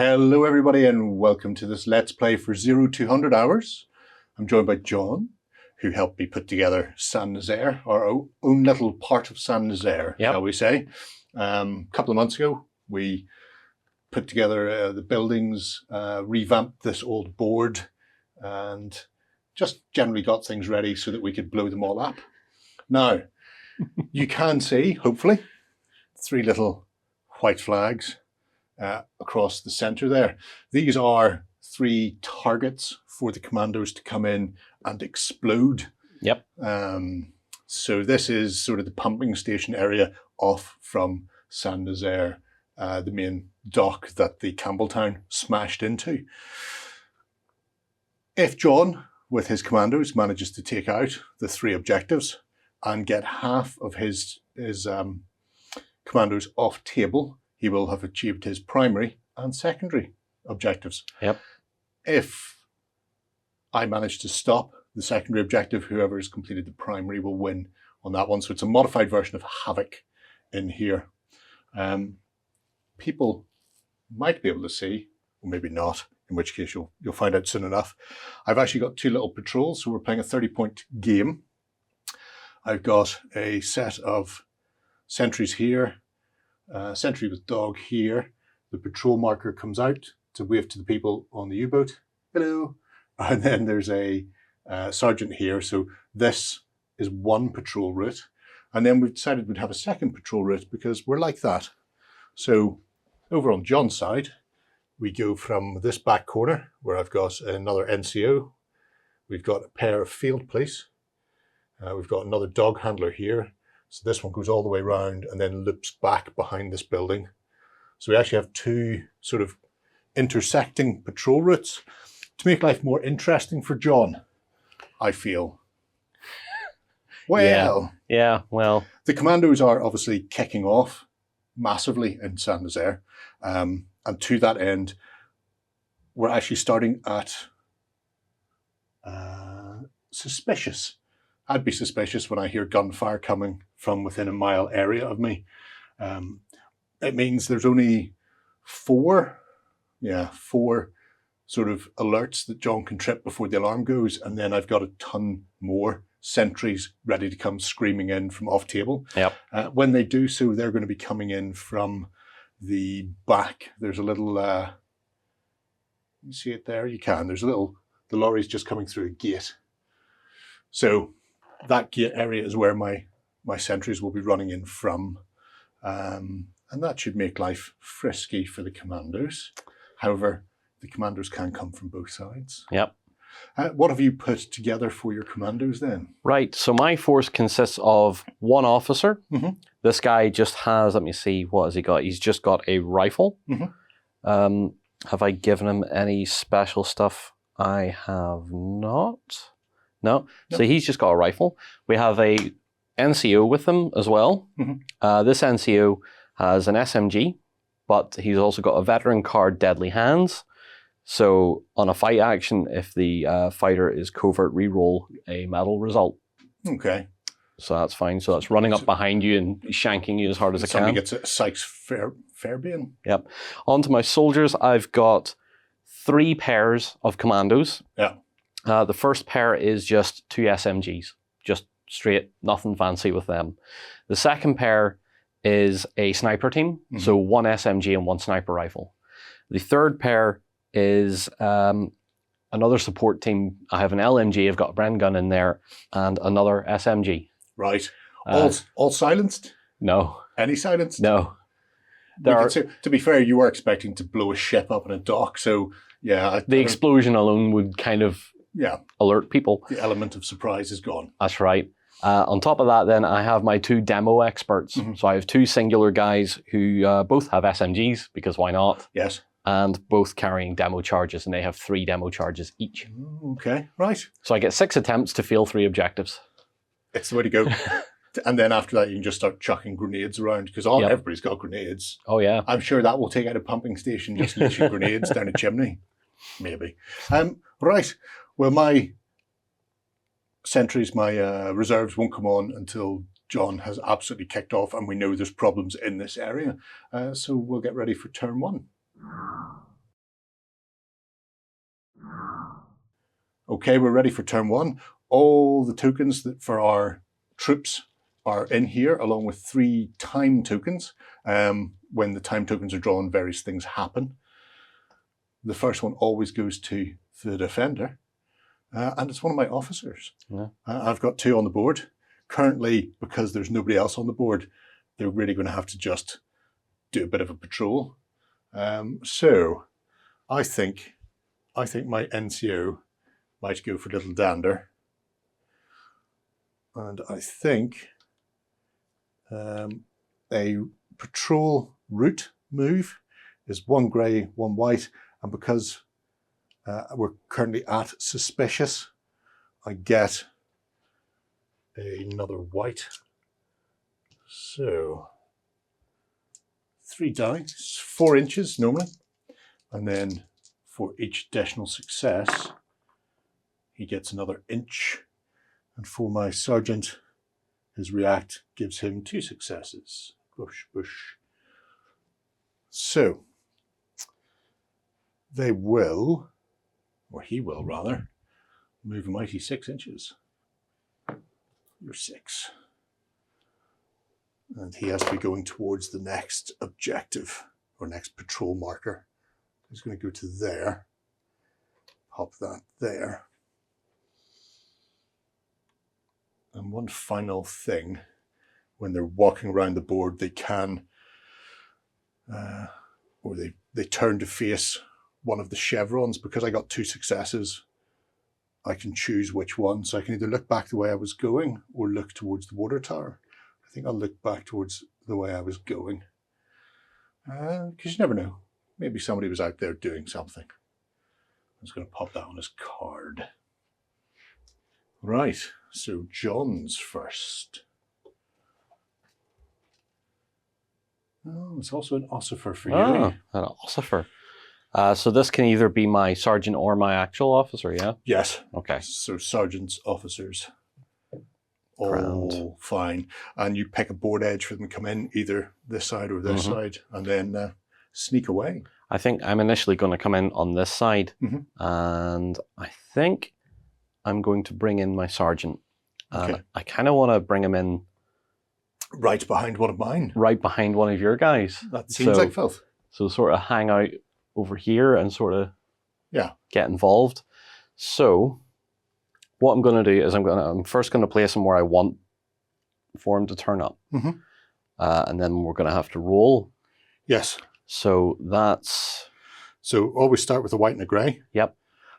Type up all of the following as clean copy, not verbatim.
Hello everybody and welcome to this Let's Play for 0-200 hours. I'm joined by John, who helped me put together St Nazaire, our own little part of St Nazaire, shall we say. A couple of months ago we put together the buildings, revamped this old board and just generally got things ready so that we could blow them all up. Now, you can see, hopefully, 3 little white flags across the center there. These are 3 targets for the commandos to come in and explode. Yep. So this is sort of the pumping station area off from St Nazaire, the main dock that the Campbelltown smashed into. If John, with his commandos, manages to take out the 3 objectives and get half of his commandos off table, he will have achieved his primary and secondary objectives. Yep. If I manage to stop the secondary objective, whoever has completed the primary will win on that one. So it's a modified version of Havoc in here. People might be able to see, or maybe not, in which case you'll find out soon enough. I've actually got 2 little patrols, so we're playing a 30-point game. I've got a set of sentries here, sentry with dog here. The patrol marker comes out to wave to the people on the U-boat. Hello. And then there's a sergeant here. So this is 1 patrol route. And then we've decided we'd have a 2nd patrol route because we're like that. So over on John's side, we go from this back corner where I've got another NCO. We've got a pair of field police. We've got another dog handler here. So this one goes all the way around and then loops back behind this building. So we actually have 2 sort of intersecting patrol routes to make life more interesting for John, I feel. Well, yeah, well. The commandos are obviously kicking off massively in St Nazaire. And to that end, we're actually starting at suspicious. I'd be suspicious when I hear gunfire coming from within a mile area of me. It means there's only 4 sort of alerts that John can trip before the alarm goes. And then I've got a ton more sentries ready to come screaming in from off table. Yep. When they do so, they're going to be coming in from the back. There's a little, you see it there? You can. There's a little, the lorry's just coming through a gate. So that gate area is where my sentries will be running in from. And that should make life frisky for the commandos. However, the commandos can come from both sides. Yep. What have you put together for your commandos then? Right, so my force consists of 1 officer. Mm-hmm. This guy just has, let me see, what has he got? He's just got a rifle. Mm-hmm. Have I given him any special stuff? I have not. No. So he's just got a rifle. We have a NCO with him as well. Mm-hmm. This NCO has an SMG, but he's also got a veteran card, Deadly Hands. So on a fight action, if the fighter is covert, re-roll a medal result. Okay. So that's fine. So that's running up behind you and shanking you as hard as it can. Somebody gets a Sykes Fairbairn. Yep. On to my soldiers, I've got 3 pairs of commandos. Yeah. The first pair is just 2 SMGs, just straight, nothing fancy with them. The second pair is a sniper team, mm-hmm. So 1 SMG and 1 sniper rifle. The third pair is another support team. I have an LMG, I've got a Bren gun in there, and another SMG. Right. All silenced? No. Any silenced? No. To be fair, you were expecting to blow a ship up in a dock, so yeah. The explosion alone would kind of alert people. The element of surprise is gone. That's right. On top of that, then, I have my 2 demo experts. Mm-hmm. So I have 2 singular guys who both have SMGs, because why not? Yes. And both carrying demo charges, and they have 3 demo charges each. Okay, right. So I get 6 attempts to fail 3 objectives. It's the way to go. And then after that, you can just start chucking grenades around, because everybody's got grenades. Oh, yeah. I'm sure that will take out a pumping station, just leashing grenades down a chimney. Maybe. Right. Well, my sentries, my reserves won't come on until John has absolutely kicked off and we know there's problems in this area. So we'll get ready for turn 1. Okay, we're ready for turn 1. All the tokens for our troops are in here, along with 3 time tokens. When the time tokens are drawn, various things happen. The first one always goes to the defender, and it's one of my officers. Yeah. I've got 2 on the board. Currently, because there's nobody else on the board, they're really going to have to just do a bit of a patrol. So I think my NCO might go for Little Dander. And I think a patrol route move is 1 grey, 1 white. And because we're currently at suspicious, I get another white. So 3 dice, 4 inches normally. And then for each additional success, he gets another inch. And for my sergeant, his react gives him 2 successes. Bush, bush. So they will, or he will rather, move a mighty 6 inches. You're 6. And he has to be going towards the next objective, or next patrol marker. He's going to go to there. Pop that there. And one final thing, when they're walking around the board, they can, or they turn to face one of the chevrons. Because I got 2 successes, I can choose which one. So I can either look back the way I was going or look towards the water tower. I think I'll look back towards the way I was going. Because you never know. Maybe somebody was out there doing something. I'm just going to pop that on his card. Right, so John's first. Oh, it's also an ossifer for you. Ah, an ossifer. So this can either be my sergeant or my actual officer, yeah? Yes. Okay. So sergeants, officers, all Grand. fine. And you pick a board edge for them to come in, either this side or this side, and then sneak away. I think I'm initially going to come in on this side, Mhm. and I think I'm going to bring in my sergeant. Okay. I kind of want to bring him in Right behind one of mine. right behind one of your guys. That seems like filth. So sort of hang out over here and sort of get involved. So what I'm going to do is I'm first going to place him where I want for him to turn up. Mhm. And then we're going to have to roll. Yes. So that's... So always start with a white and a grey. Yep.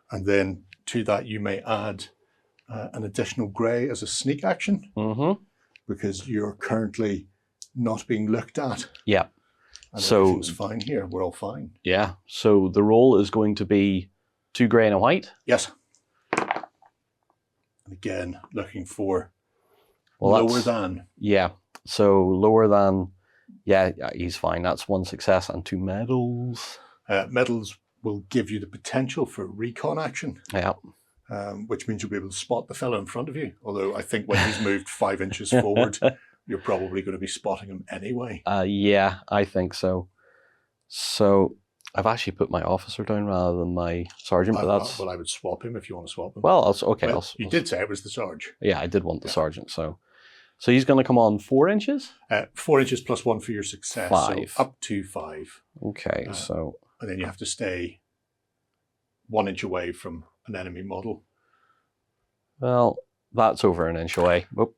And then to that you may add an additional grey as a sneak action. Mm-hmm. Because you're currently not being looked at. Yeah. And so everything's fine here. We're all fine. Yeah. So the roll is going to be 2 grey and a white. Yes. And again, looking for Well, lower than. Yeah. So lower than. Yeah, he's fine. That's 1 success and 2 medals. Medals will give you the potential for recon action. Yeah. Which means you'll be able to spot the fellow in front of you. Although I think when he's moved 5 inches forward, you're probably going to be spotting him anyway. Yeah, I think so. So I've actually put my officer down rather than my sergeant, but that's... Well, I would swap him if you want to swap him. Well, okay. Well, you did say it was the Sarge. Yeah, I did want the sergeant, so he's going to come on 4 inches? 4 inches plus 1 for your success. 5. So up to 5. Okay, so... And then you have to stay 1 inch away from an enemy model. Well, that's over an inch away. Whoop.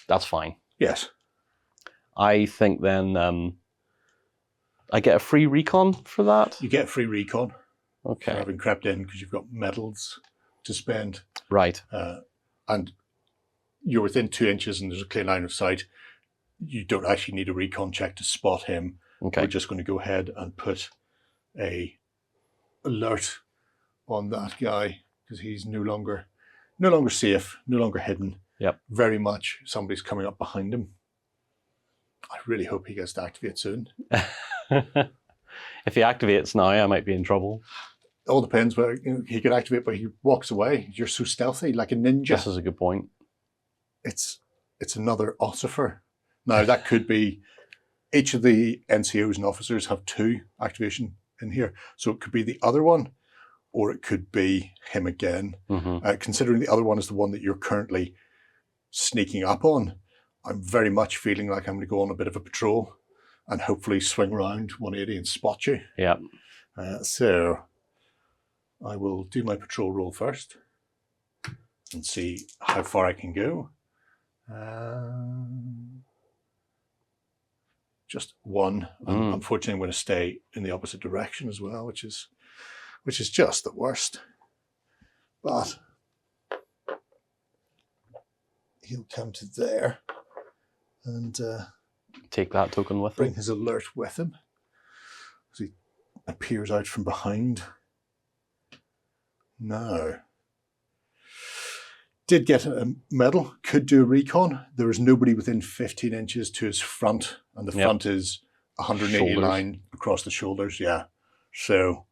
That's fine. Yes. I think then I get a free recon for that. You get free recon Okay. for having crept in because you've got medals to spend. Right. And you're within 2 inches and there's a clear line of sight. You don't actually need a recon check to spot him. Okay. We're just going to go ahead and put a alert on that guy because he's no longer safe, no longer hidden. Yep. Very much somebody's coming up behind him. I really hope he gets to activate soon. If he activates now, I might be in trouble. It all depends whether he could activate, but he walks away. You're so stealthy, like a ninja. This is a good point. It's another ossifer. Now that could be each of the NCOs and officers have 2 activation in here. So it could be the other one, or it could be him again. Considering the other one is the one that you're currently sneaking up on, I'm very much feeling like I'm going to go on a bit of a patrol and hopefully swing around 180 and spot you. Yeah. So I will do my patrol roll first and see how far I can go. Just one. Unfortunately, I'm going to stay in the opposite direction as well, which is just the worst. But he'll come to there and take that token with bring him. his alert with him as he appears out from behind. Now, did get a medal, could do a recon. There is nobody within 15 inches to his front, and the front is 189 across the shoulders. Yeah, so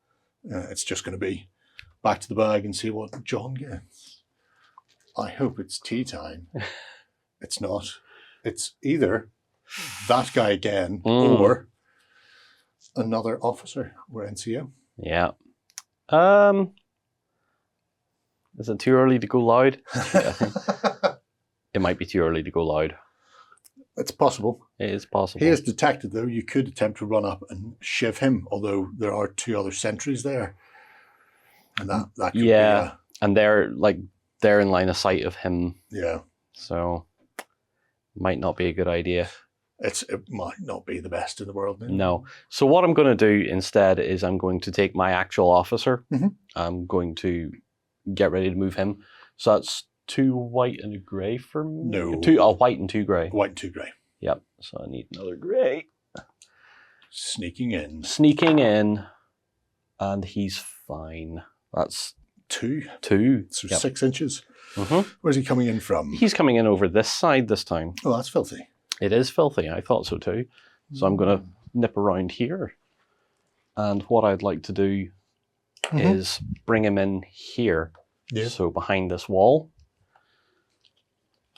it's just going to be back to the bag and see what John gets. I hope it's tea time. It's not. It's either that guy again or another officer or NCO. Yeah. Is it too early to go loud? It might be too early to go loud. It's possible. It is possible. He is detected, though. You could attempt to run up and shiv him, although there are 2 other sentries there. And that could be and they're in line of sight of him. Yeah. So might not be a good idea. It might not be the best in the world. No. So what I'm going to do instead is I'm going to take my actual officer. I'm going to get ready to move him. So that's 2 white and a grey for me? No. 2 white and 2 grey. White and 2 grey. Yep. So I need another grey. Sneaking in. And he's fine. That's 2. 2. So 6 inches. Mm-hmm. Where's he coming in from? He's coming in over this side this time. Oh, that's filthy. It is filthy. I thought so too. So I'm going to nip around here. And what I'd like to do is bring him in here. Yeah. So behind this wall.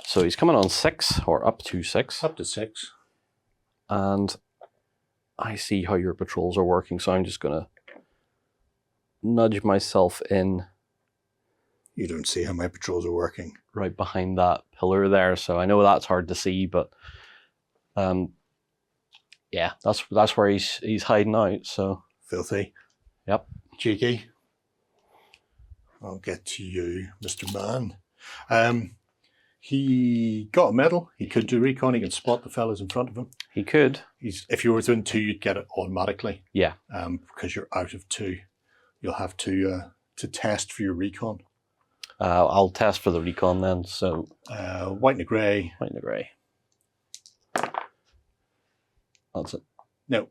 So he's coming on 6 or up to 6. Up to 6. And I see how your patrols are working. So I'm just going to nudge myself in. You don't see how my patrols are working. Right behind that pillar there. So I know that's hard to see, but yeah, that's where he's hiding out. So filthy. Yep. Cheeky. I'll get to you, Mr. Man. He got a medal. He could do recon. He can spot the fellas in front of him. He could. If you were within 2, you'd get it automatically. Yeah. Because you're out of 2. You'll have to test for your recon. I'll test for the recon then. So white and a grey. White and a grey. That's it. No,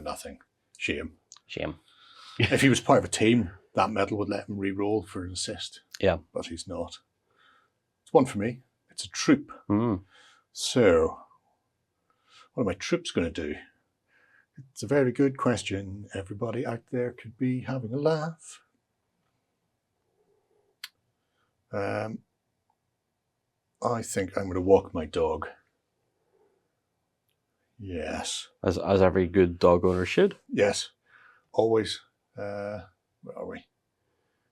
nothing. Shame. If he was part of a team, that medal would let him re-roll for an assist. Yeah. But he's not. It's 1 for me. It's a troop. Mm. So, what are my troops going to do? It's a very good question. Everybody out there could be having a laugh. I think I'm going to walk my dog. Yes. As every good dog owner should. Yes. Always. Where are we?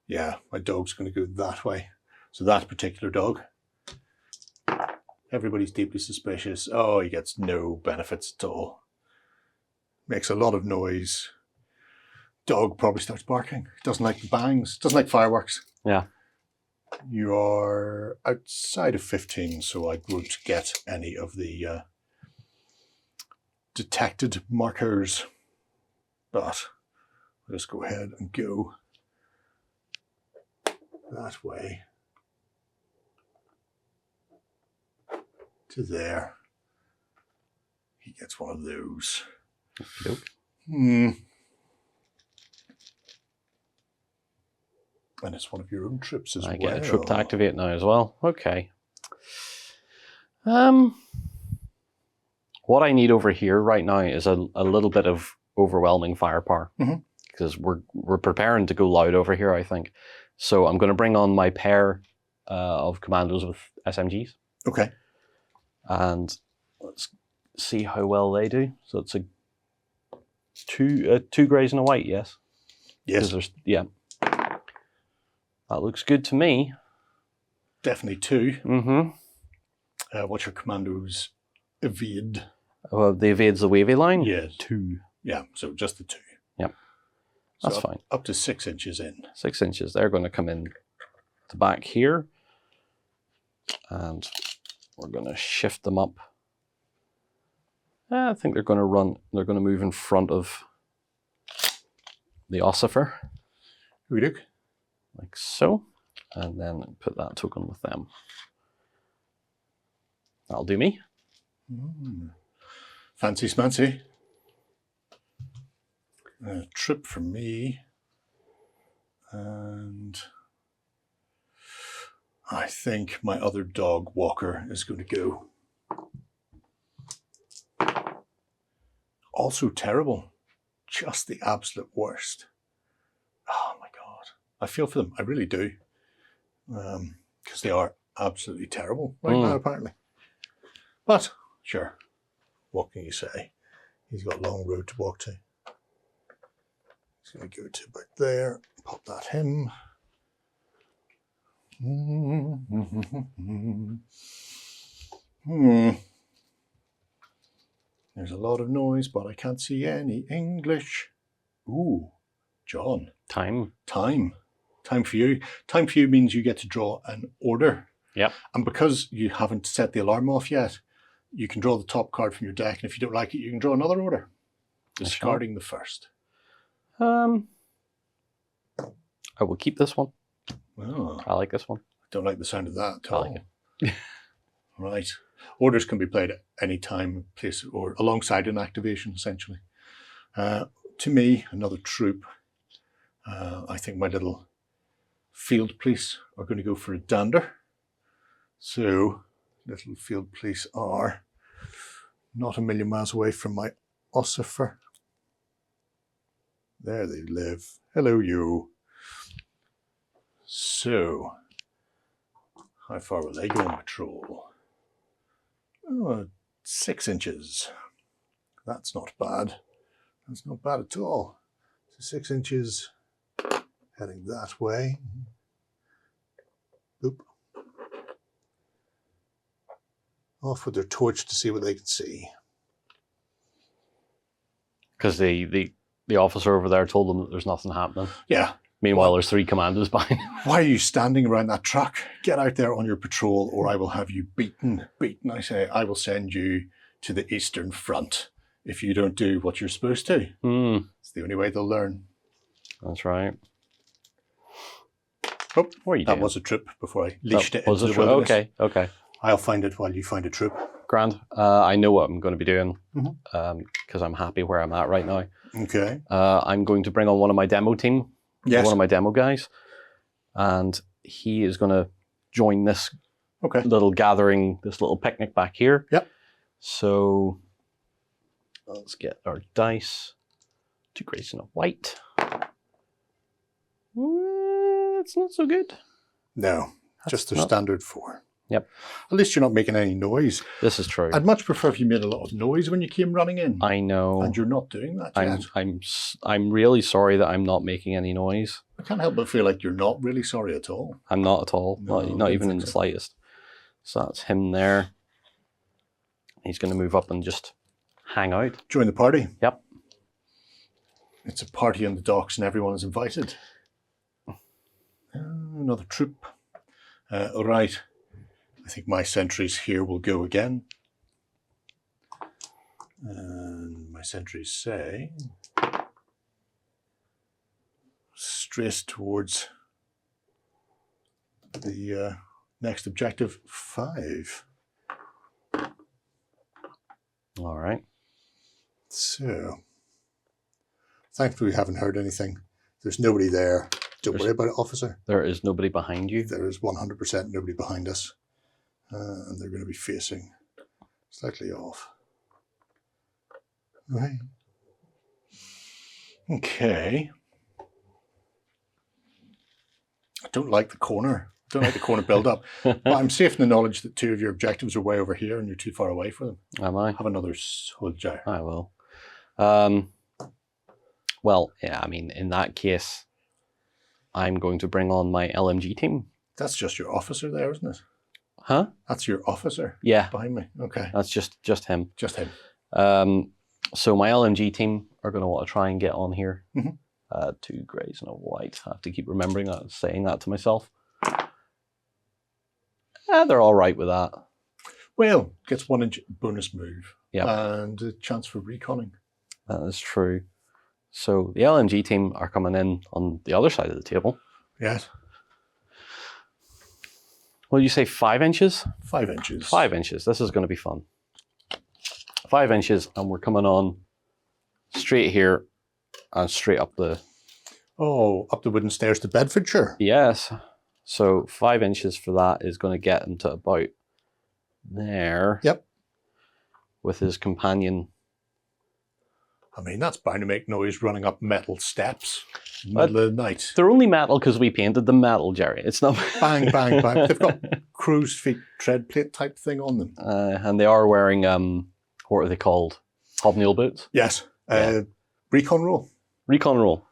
Yeah, my dog's going to go that way. So that particular dog. Everybody's deeply suspicious. Oh, he gets no benefits at all. Makes a lot of noise. Dog probably starts barking. Doesn't like the bangs. Doesn't like fireworks. Yeah. You are outside of 15, so I won't get any of the detected markers. But let's go ahead and go that way to there. He gets one of those. Nope. And it's one of your own trips as well. I get a trip to activate now as well. Okay. What I need over here right now is a little bit of overwhelming firepower. Because we're preparing to go loud over here, I think. So I'm going to bring on my pair of commandos with SMGs. Okay. And let's see how well they do. So it's a Two greys and a white, yes? Yes. Yeah. That looks good to me. Definitely 2. Mm-hmm. What's your commando's evade? Well, the evade's the wavy line? Yes. 2. Yeah, so just the 2. Yep. So That's fine. Up to 6 inches in. 6 inches. They're going to come in the back here. And we're going to shift them up. I think they're going to move in front of the ossifer. We do. Like so. And then put that token with them. That'll do me. Fancy smancy. A trip for me. And I think my other dog, Walker, is going to go. Also terrible. Just the absolute worst. Oh my God. I feel for them. I really do. Because they are absolutely terrible right now, apparently. But, sure. What can you say? He's got a long road to walk to. He's going to go to about there. Pop that him. There's a lot of noise, but I can't see any English. Ooh, John. Time. Time for you. Time for you means you get to draw an order. Yep. And because you haven't set the alarm off yet, you can draw the top card from your deck, and if you don't like it, you can draw another order. Discarding the first. I will keep this one. Oh, I like this one. I don't like the sound of that at I all. like it. Right. Orders can be played at any time, place, or alongside an activation, essentially. To me, another troop. I think my little field police are going to go for a dander. So, little field police are not a million miles away from my ossifer. There they live. Hello, you. So, how far will they go on patrol? Oh, 6 inches. That's not bad. That's not bad at all. So 6 inches heading that way. Boop. Off with their torch to see what they can see. Because the officer over there told them that there's nothing happening. Yeah. Meanwhile, there's 3 commandos behind. Why are you standing around that truck? Get out there on your patrol or I will have you beaten. Beaten, I say. I will send you to the Eastern Front if you don't do what you're supposed to. It's the only way they'll learn. That's right. Oh, what are you that doing? was a trip before I leashed it Was into it the wilderness. Okay, okay. I'll find it while you find a troop. Grand. I know what I'm going to be doing because I'm happy where I'm at right now. Okay. I'm going to bring on one of my demo team. Yes. One of my demo guys. And he is going to join this little gathering, this little picnic back here. Yep. So let's get our dice. 2 greys and a white. It's not so good. No, just a standard 4. Yep. At least you're not making any noise. This is true. I'd much prefer if you made a lot of noise when you came running in. I know. And you're not doing that yet. I'm really sorry that I'm not making any noise. I can't help but feel like you're not really sorry at all. I'm not at all. No, not even in the slightest. So that's him there. He's going to move up and just hang out. Join the party. Yep. It's a party on the docks and everyone is invited. Another troop. All right. I think my sentries here will go again. And my sentries say straight towards the next objective, 5. All right. So, thankfully we haven't heard anything. There's nobody there. Don't worry about it, officer. There is nobody behind you. There is 100% nobody behind us. And they're going to be facing slightly off. Right. Okay. I don't like the corner. I don't like the corner build up. But I'm safe in the knowledge that 2 of your objectives are way over here and you're too far away for them. Am I? Have another soldier. I will. Well, yeah, I mean, in that case, I'm going to bring on my LMG team. That's just your officer there, isn't it? Huh? That's your officer Yeah, behind me. Okay. that's just him. Just him. So my LMG team are going to want to try and get on here. Mhm. 2 greys and a white. I have to keep remembering that, saying that to myself. They're all right with that. Well, gets 1 inch bonus move. Yeah, And a chance for reconning. that is true. So the LMG team are coming in on the other side of the table. Yes. What did you say, 5 inches? 5 inches. 5 inches. This is going to be fun. 5 inches, and we're coming on straight here and straight up the... Oh, up the wooden stairs to Bedfordshire. Yes. So 5 inches for that is going to get him to about there. Yep. With his companion. I mean, that's bound to make noise running up metal steps in the middle of the night. They're only metal because we painted them metal, Gerry. It's not... Bang, bang, bang. They've got crow's feet tread plate type thing on them. and they are wearing, what are they called? Hobnail boots? Yes. Yeah. Recon roll. Recon roll.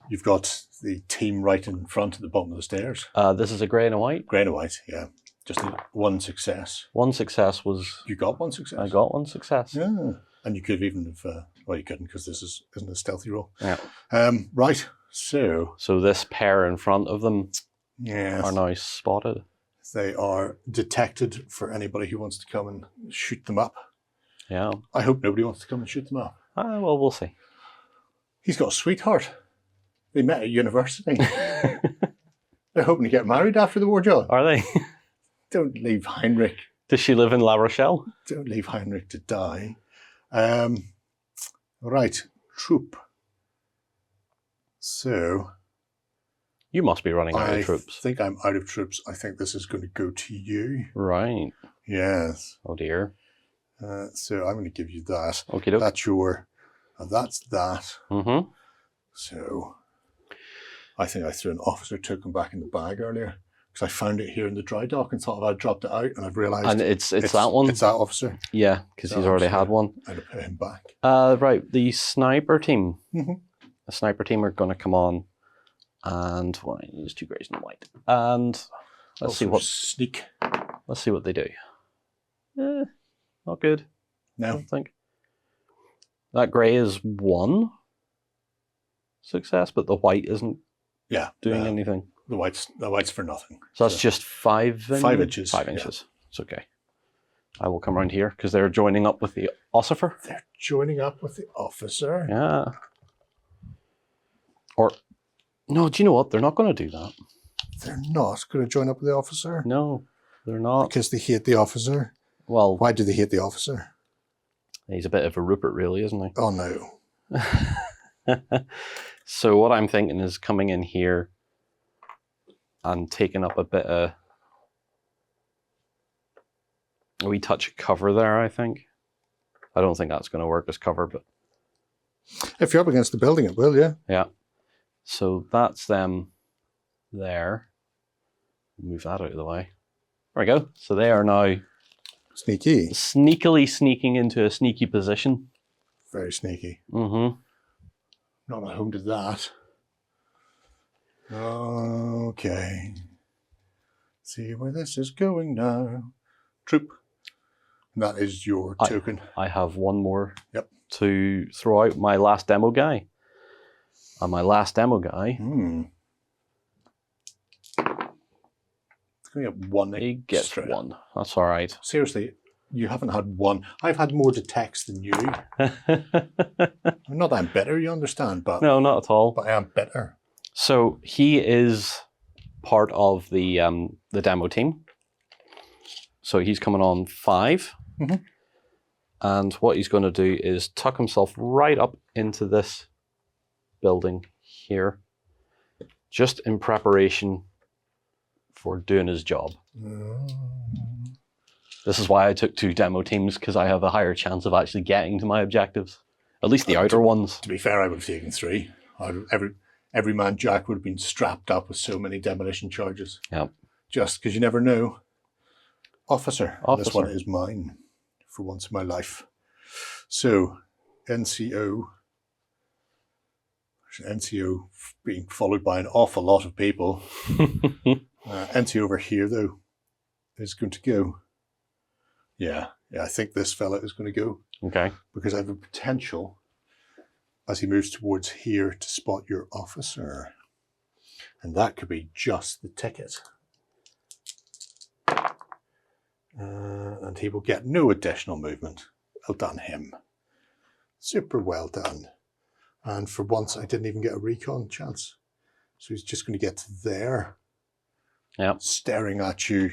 You've got the team right in front at the bottom of the stairs. This is a grey and a white. Grey and white, yeah. Just need 1 success. 1 success was... You got 1 success? I got 1 success. Yeah. And you could even have... well, you couldn't because this isn't a stealthy roll. Yeah. Right. So this pair in front of them yes, are now spotted. they are detected for anybody who wants to come and shoot them up. Yeah. I hope nobody wants to come and shoot them up. Well, we'll see. He's got a sweetheart. They met at university. They're hoping to get married after the war, John. Are they? Don't leave Heinrich. Does she live in La Rochelle? Don't leave Heinrich to die. Right, troop. So You must be running out I of troops. think I'm out of troops. I think this is going to go to you. Right. Yes. Oh dear. So I'm going to give you that. Okay, doke. That's your. That's that. Mm-hmm. So I think I threw an officer token back in the bag earlier because I found it here in the dry dock and thought I'd dropped it out, and I've realised And it's that one? It's that officer. Yeah, because That he's already officer. had one. I'd put him back. Right, the sniper team. Mhm. The sniper team are going to come on, and well, there's 2 greys and a white. And let's see Also what sneak. they do. Not good. I No. don't think. That grey is 1 success, but the white isn't Yeah. doing anything. The white's for nothing. So that's just 5 5 inches. 5 yeah. inches. It's okay. I will come around here because they're joining up with the ossifer. They're joining up with the officer. Yeah. Or, no, do you know what? They're not going to do that. They're not going to join up with the officer No, they're not. because they hate the officer. Well, Why do they hate the officer? he's a bit of a Rupert, really, isn't he? Oh no. So what I'm thinking is coming in here and taking up a bit of a wee touch of cover there, I think. I don't think that's going to work as cover, but If you're up against the building, it will, yeah. yeah. So that's them there. Move that out of the way. There we go. So they are now Sneaky. sneakily sneaking into a sneaky position. Very sneaky. Mm-hmm. Not at home to that. Okay. See where this is going now. Troop. And that is your token. I have one more Yep. to throw out, my last demo guy. And my last demo guy, It's going to get 1 he gets extra. 1. That's all right. Seriously, you haven't had 1. I've had more detects than you. Not that I'm better, you understand, but No, not at all. I am better. So he is part of the demo team. So he's coming on 5. Mhm. And what he's going to do is tuck himself right up into this building here, just in preparation for doing his job. This is why I took 2 demo teams, because I have a higher chance of actually getting to my objectives. At least the outer ones. To be fair, I would have taken 3. Every man Jack would have been strapped up with so many demolition charges. Yep. Just because you never know. Officer. This Officer. one is mine for once in my life. So, NCO. NCO being followed by an awful lot of people. NCO over here, though, is going to go. Yeah, I think this fella is going to go. Okay. Because I have a potential, as he moves towards here, to spot your officer. And that could be just the ticket. And he will get no additional movement. Well done, him. Super well done. And for once, I didn't even get a recon chance. So he's just going to get to there. Yeah. Staring at you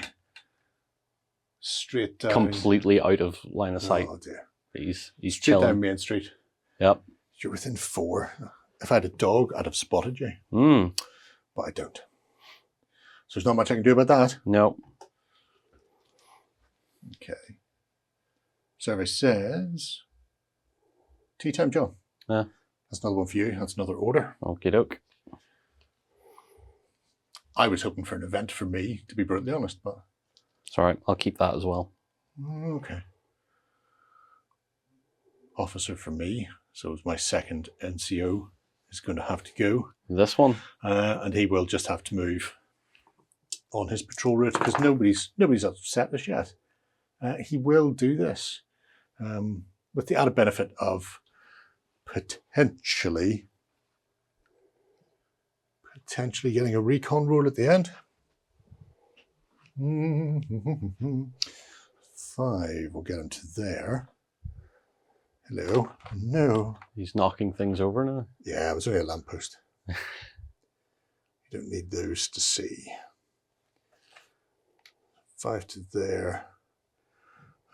straight down. Completely out of line of sight. Oh, dear. He's Straight chilling. down Main Street. Yep. You're within 4. If I had a dog, I'd have spotted you. But I don't. So there's not much I can do about that. No. Okay. Survey says tea time, John. Yeah. That's another one for you. That's another order. Okie doke. I was hoping for an event for me, to be brutally honest, but It's all right. I'll keep that as well. okay. Officer for me. So it's my second NCO is going to have to go. This one? And he will just have to move on his patrol route because nobody's upset us yet. He will do this with the added benefit of potentially getting a recon roll at the end. 5 will get him to there. Hello. No. He's knocking things over now. Yeah, it was only a lamppost. You don't need those to see. 5 to there.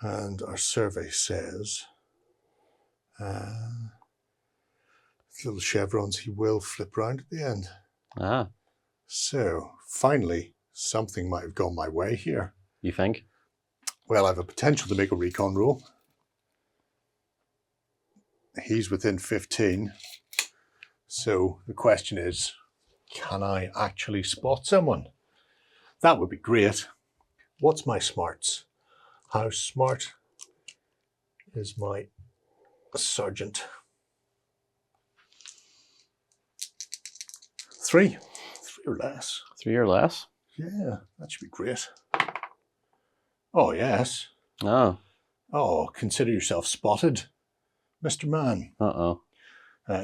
And our survey says little chevrons, he will flip round at the end. Ah. So finally, something might have gone my way here. You think? Well, I have a potential to make a recon roll. He's within 15. So the question is, can I actually spot someone? That would be great. What's my smarts? How smart is my sergeant? 3. 3 or less. 3 or less? Yeah, that should be great. Oh, yes. Oh. Oh, consider yourself spotted, Mr. Man. Uh-oh.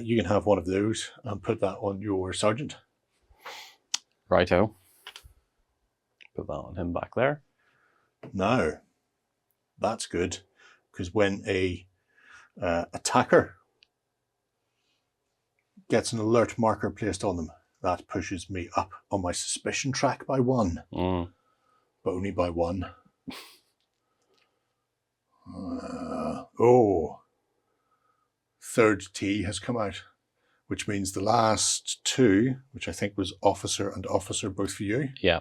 You can have one of those and put that on your sergeant. Righto. Put that on him back there. Now, that's good, because when a attacker gets an alert marker placed on them, that pushes me up on my suspicion track by 1, but only by 1. Third T has come out, which means the last 2, which I think was officer and officer, both for you. Yeah.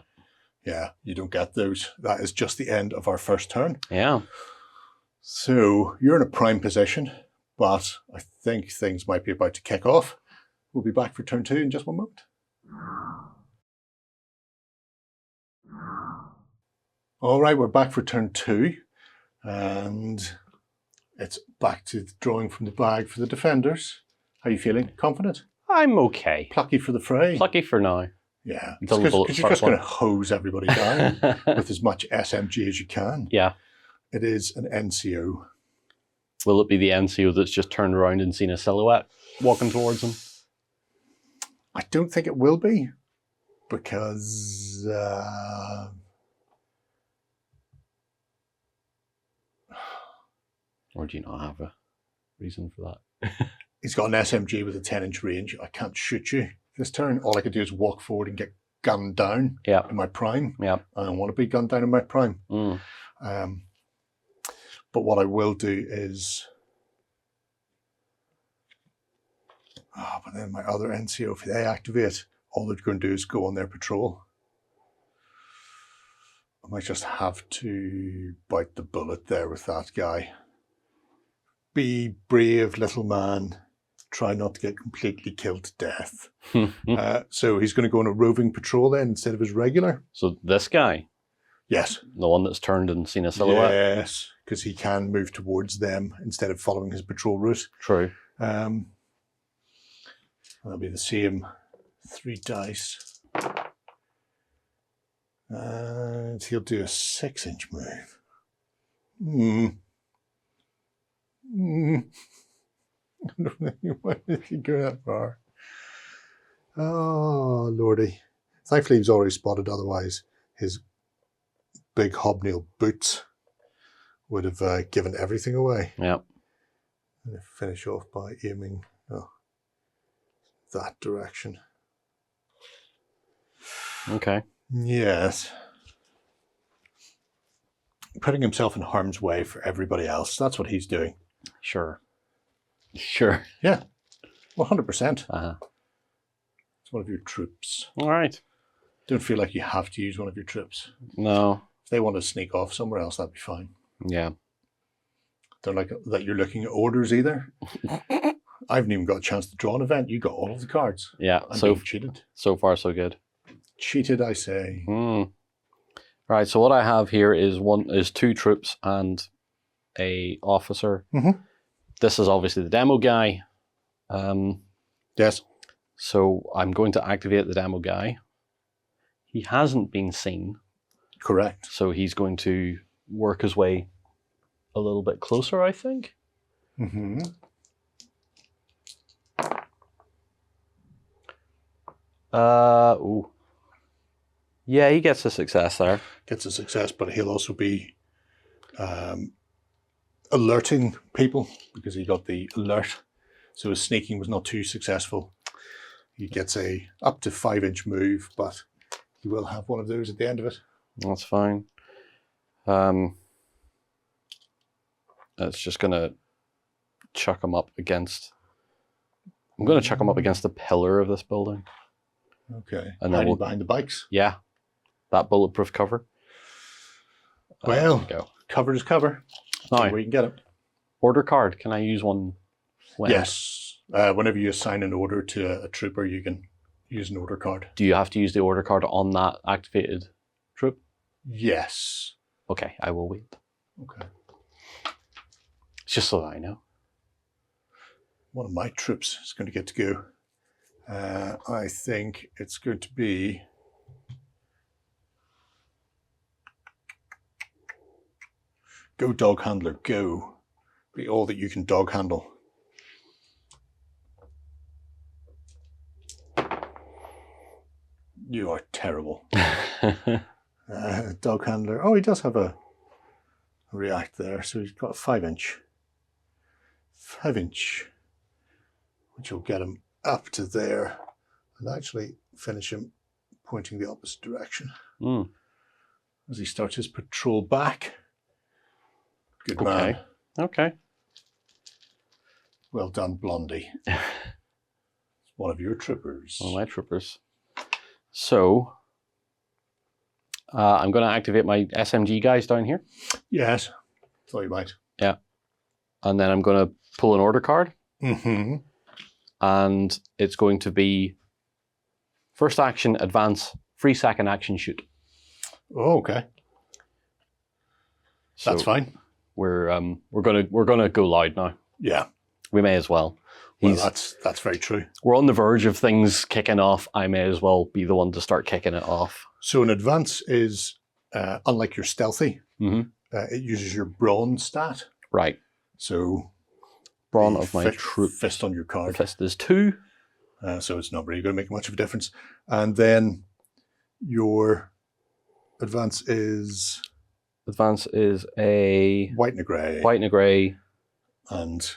Yeah, you don't get those. That is just the end of our first turn. Yeah. So you're in a prime position, but I think things might be about to kick off. We'll be back for turn 2 in just 1 moment. All right, we're back for turn 2, and it's back to the drawing from the bag for the defenders. How are you feeling? Confident? I'm okay. Plucky for the fray? Plucky for now. Yeah, Until because you're just going to hose everybody down with as much SMG as you can. Yeah. It is an NCO. Will it be the NCO that's just turned around and seen a silhouette walking towards him? I don't think it will be, because or do you not have a reason for that? he's got an SMG with a 10-inch range. I can't shoot you this turn. All I could do is walk forward and get gunned down in my prime. Yeah. I don't want to be gunned down in my prime. But what I will do is... but then my other NCO, if they activate, all they're going to do is go on their patrol. I might just have to bite the bullet there with that guy. Be brave, little man. Try not to get completely killed to death. So he's going to go on a roving patrol then instead of his regular. So this guy? Yes. The one that's turned and seen a silhouette? Yes, because he can move towards them instead of following his patrol route. True. That'll be the same 3 dice. And he'll do a 6-inch move. I don't know why did he go that far. Oh, lordy. Thankfully, he's already spotted. Otherwise, his big hobnail boots would have given everything away. Yeah. And finish off by aiming that direction. Okay. Yes. Putting himself in harm's way for everybody else. That's what he's doing. Sure. Sure. Yeah. 100%. Uh-huh. It's one of your troops. All right. Don't feel like you have to use one of your troops. No. If they want to sneak off somewhere else, that'd be fine. Yeah. Don't like that you're looking at orders either. I haven't even got a chance to draw an event. You got all of the cards. Yeah. I'm So being cheated. so far so good. Cheated, I say. Right. So what I have here is 2 troops and a officer. Mhm. This is obviously the demo guy. Yes. So I'm going to activate the demo guy. He hasn't been seen, Correct. so he's going to work his way a little bit closer, I think. Mm-hmm. Ooh. Yeah, he gets a success there. Gets a success, but he'll also be alerting people because he got the alert. So his sneaking was not too successful. He gets a up to 5-inch move, but he will have one of those at the end of it. That's fine. It's just gonna chuck him up against. I'm gonna chuck him up against the pillar of this building. Okay. And then Hiding we'll- behind the bikes. Yeah, that bulletproof cover. Well, there we go. cover is cover. Now, We can get it. order card. Can I use one? When? Yes. Whenever you assign an order to a trooper, you can use an order card. Do you have to use the order card on that activated troop? Yes. Okay, I will wait. Okay. Just so that I know. One of my troops is going to get to go. I think it's going to be go dog handler, go. Be all that you can dog handle. You are terrible. Dog handler. Oh, he does have a react there. So he's got a 5-inch. 5-inch. Which will get him up to there and actually finish him pointing the opposite direction. As he starts his patrol back. Good man. Okay. Well done, Blondie. One of your troopers. One of my troopers. So, I'm going to activate my SMG guys down here. Yes. Thought you might. Yeah. And then I'm going to pull an order card. Mm-hmm. And it's going to be first action, advance, free second action, shoot. Oh, okay. So that's fine. We're gonna go loud now. Yeah. We may as well. Well, that's very true. We're on the verge of things kicking off. I may as well be the one to start kicking it off. So an advance is, unlike your stealthy, Mm-hmm. it uses your brawn stat. Right. So Brawn the of my troop. fist on your card. Fist is 2. So it's not really going to make much of a difference. And then your advance is Advance is a white and a grey. white and a grey And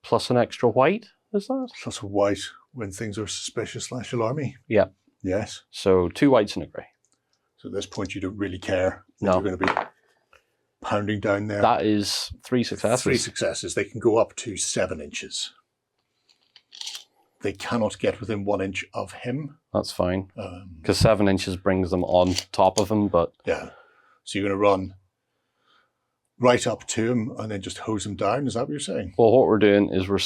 plus an extra white, is that? plus a white when things are suspicious / alarmy. Yeah. Yes. So 2 whites and a grey. So at this point, you don't really care. No. You're going to be pounding down there. That is 3 successes. 3 successes. They can go up to 7 inches. They cannot get within 1 inch of him. That's fine. Because 7 inches brings them on top of him, but... Yeah. So you're going to run right up to him and then just hose him down. Is that what you're saying? Well, what we're doing is we're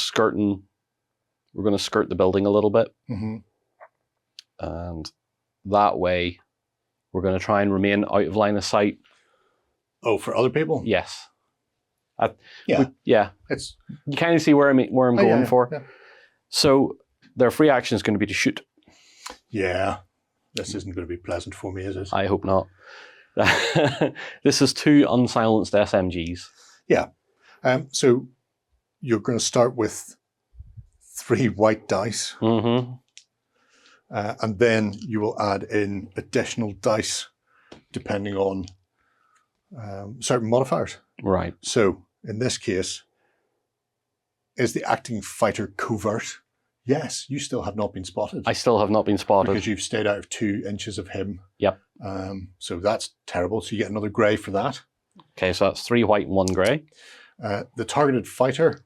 going to skirt the building a little bit. Mm-hmm. And that way, we're going to try and remain out of line of sight. Oh, for other people? Yes. Yeah. Yeah. It's You kind of see where I'm going yeah. for. Yeah. So Their free action is going to be to shoot. Yeah, this isn't going to be pleasant for me, is it? I hope not. This is 2 unsilenced SMGs. Yeah. So you're going to start with 3 white dice, Mm-hmm. and then you will add in additional dice depending on certain modifiers. Right. So in this case, is the acting fighter covert? Yes, you still have not been spotted. I still have not been spotted. Because you've stayed out of 2 inches of him. Yep. So that's terrible. So you get another grey for that. Okay, so that's 3 white and 1 grey. The targeted fighter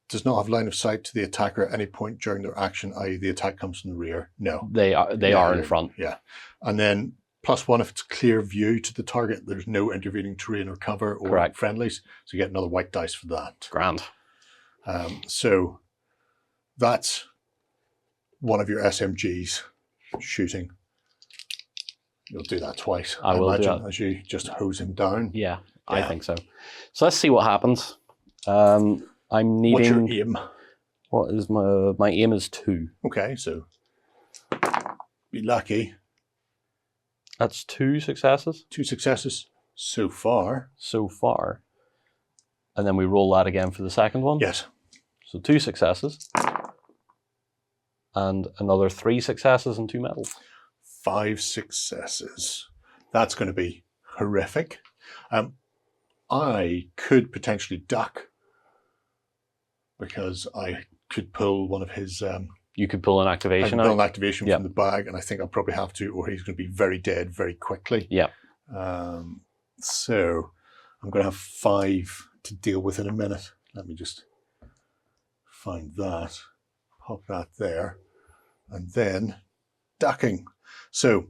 does not have line of sight to the attacker at any point during their action, i.e. the attack comes from the rear. No. They are in front. Yeah. And then +1 if it's clear view to the target, there's no intervening terrain or cover or Correct. friendlies. So you get another white dice for that. Grand. So that's one of your SMGs shooting. You'll do that twice, I will do imagine, that. as you just hose him down. Yeah, I Yeah. think so. So let's see what happens. I'm needing... What's your aim? What is my aim is 2. Okay, so be lucky. That's 2 successes 2 successes so far. so far. And then we roll that again for the second one. Yes. So 2 successes. And another 3 successes and 2 medals. 5 successes. That's going to be horrific. I could potentially duck because I could pull one of his... You could pull an I activation can pull out. an activation Yep. from the bag, and I think I'll probably have to, or he's going to be very dead very quickly. Yeah. So I'm going to have 5 to deal with in a minute. Let me just find that, pop that there, and then ducking. So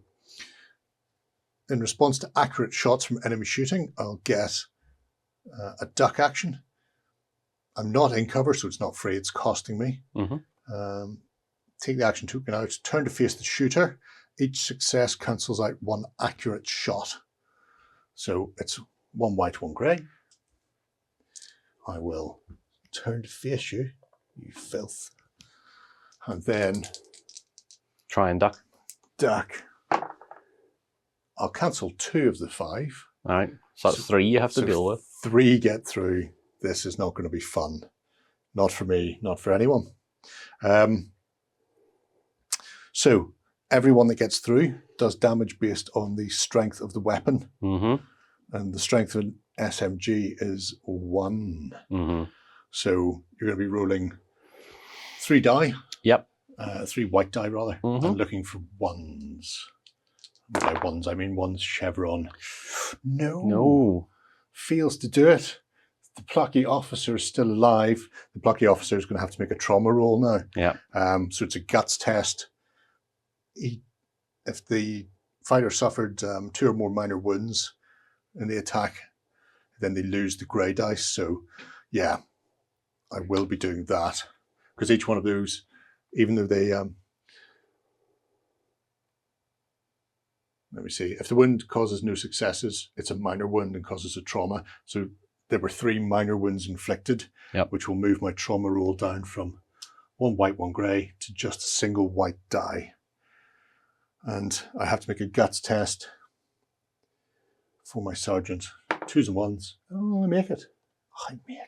in response to accurate shots from enemy shooting, I'll get a duck action. I'm not in cover, so it's not free, it's costing me. Mm-hmm. Take the action token out, turn to face the shooter. Each success cancels out 1 accurate shot. So it's 1 white, 1 grey. I will turn to face you, you filth. And then Try and duck. duck. I'll cancel 2 of the 5. All right. So that's 3 you have to deal with. 3 get through. This is not going to be fun. Not for me, not for anyone. So everyone that gets through does damage based on the strength of the weapon. Mm-hmm. And the strength of an SMG is 1. Mm-hmm. So you're going to be rolling 3 die. Yep. 3 white die, rather, Mhm. and looking for 1s. By 1s, I mean 1's chevron. No. No. Fails to do it. The plucky officer is still alive. The plucky officer is going to have to make a trauma roll now. Yeah. So it's a guts test. If the fighter suffered 2 or more minor wounds in the attack, then they lose the grey dice. So, yeah, I will be doing that. Because each one of those, even though they... let me see. If the wound causes no successes, it's a minor wound and causes a trauma. So there were 3 minor wounds inflicted, Yep. which will move my trauma roll down from 1 white, 1 grey to just a single white die. And I have to make a guts test for my sergeant. 2s and 1s. Oh, I make it. I make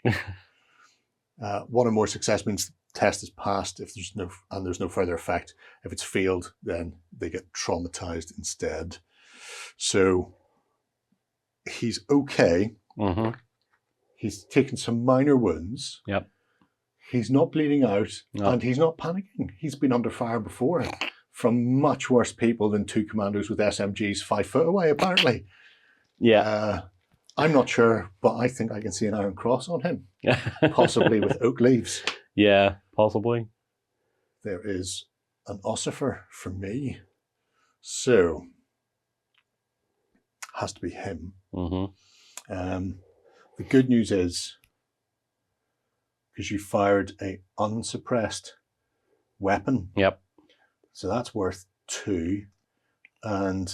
it. 1 or more success means the test is passed if there's no further effect. If it's failed, then they get traumatized instead. So he's okay. Mm-hmm. He's taken some minor wounds. Yep. He's not bleeding out, No. and he's not panicking. He's been under fire before from much worse people than 2 commandos with SMGs 5 foot away, apparently. Yeah. I'm not sure, but I think I can see an Iron Cross on him, possibly with oak leaves. Yeah, possibly. There is an ossifer for me. So, has to be him. Mm-hmm. The good news is, because you fired a unsuppressed weapon. Yep. So that's worth 2. And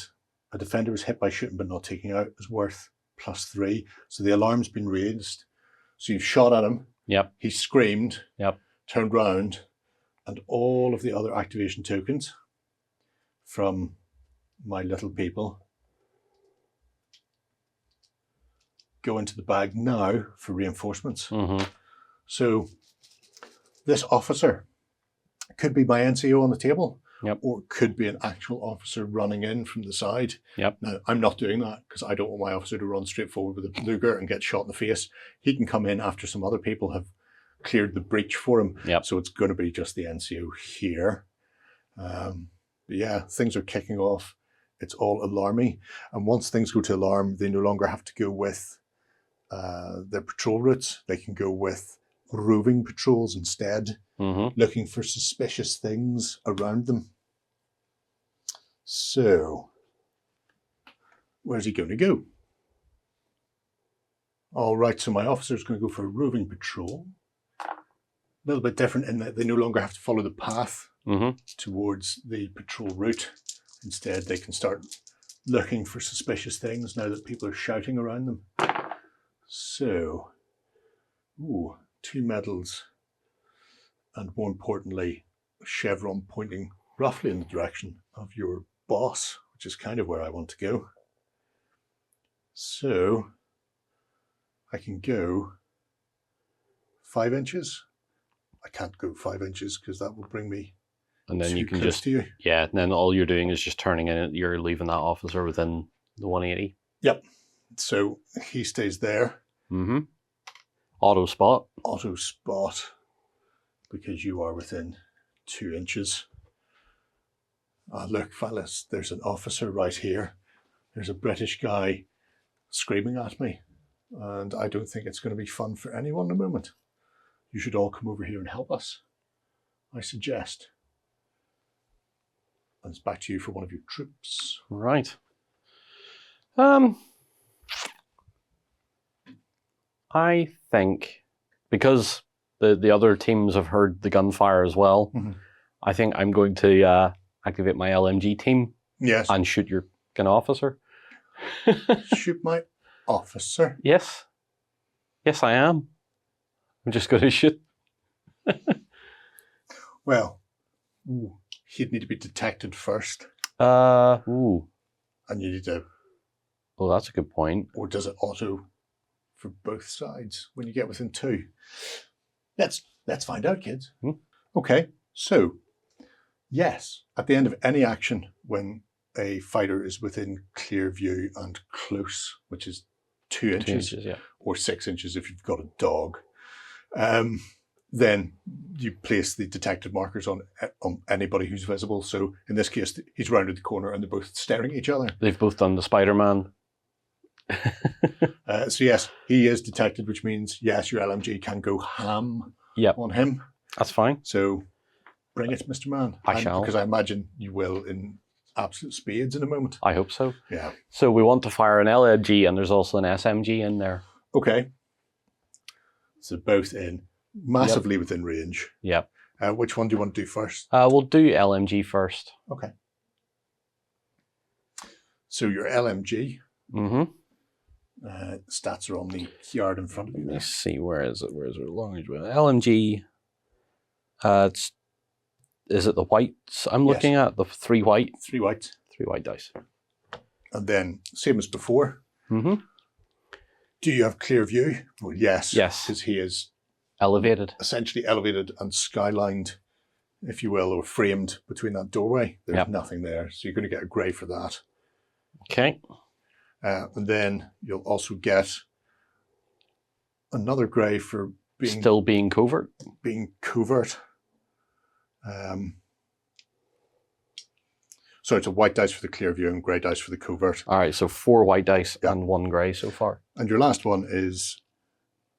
a defender was hit by shooting but not taking out is worth +3. So the alarm's been raised. So you've shot at him. Yep. He screamed. Yep. turned round, and all of the other activation tokens from my little people go into the bag now for reinforcements. So this officer could be my NCO on the table, or it could be an actual officer running in from the side. Now, I'm not doing that because I don't want my officer to run straight forward with a Luger and get shot in the face. He can come in after some other people have cleared the breach for him. So it's going to be just the NCO here. But yeah, things are kicking off. It's all alarmy. And once things go to alarm, they no longer have to go with their patrol routes. They can go with roving patrols instead, looking for suspicious things around them. So, where's he going to go? All right, so my officer's going to go for a roving patrol. A little bit different in that they no longer have to follow the path towards the patrol route. Instead, they can start looking for suspicious things now that people are shouting around them. So, 2 medals, and more importantly, a chevron pointing roughly in the direction of your boss, which is kind of where I want to go. So, I can go 5 inches. I can't go 5 inches because that will bring me and then you can close just, to you. And then all you're doing is just turning in, you're leaving that officer within the 180. Yep. So he stays there. Auto spot. Auto spot, because you are within 2 inches. Look, fellas, there's an officer right here. There's a British guy screaming at me, and I don't think it's going to be fun for anyone at the moment. You should all come over here and help us, I suggest. And it's back to you for one of your troops. Right. I think because the other teams have heard the gunfire as well, I think I'm going to activate my LMG team. Yes. And shoot your gun officer. Shoot my officer? Yes. Yes, I am. I'm just going to shoot. Well, he'd need to be detected first. And you need to... Oh, that's a good point. Or does it auto for both sides when you get within 2? Let's find out, kids. Okay, so yes, at the end of any action when a fighter is within clear view and close, which is 2 inches, or 6 inches if you've got a dog, then you place the detected markers on anybody who's visible. So in this case, he's rounded the corner and they're both staring at each other. They've both done the Spider-Man. So yes, he is detected, which means yes, your LMG can go ham on him. That's fine. So bring it, Mr. Man. I shall. Because I imagine you will in absolute spades in a moment. I hope so. Yeah. So we want to fire an LMG and there's also an SMG in there. Okay. So both in massively within range. Yep. Which one do you want to do first? We'll do LMG first. Okay. So your LMG. Stats are on the yard in front of you. Let's see, where is it? Where is it? Long range LMG. Is it the whites I'm looking at? The 3 white? 3 white. 3 white dice. And then, same as before. Do you have clear view? Well, yes. Yes. Because he is elevated. Essentially elevated and skylined, if you will, or framed between that doorway. There's nothing there. So you're going to get a grey for that. Okay. And then you'll also get another grey for being... Still being covert? Being covert. So it's a white dice for the clear view and grey dice for the covert. All right, so 4 white dice and 1 grey so far. And your last one is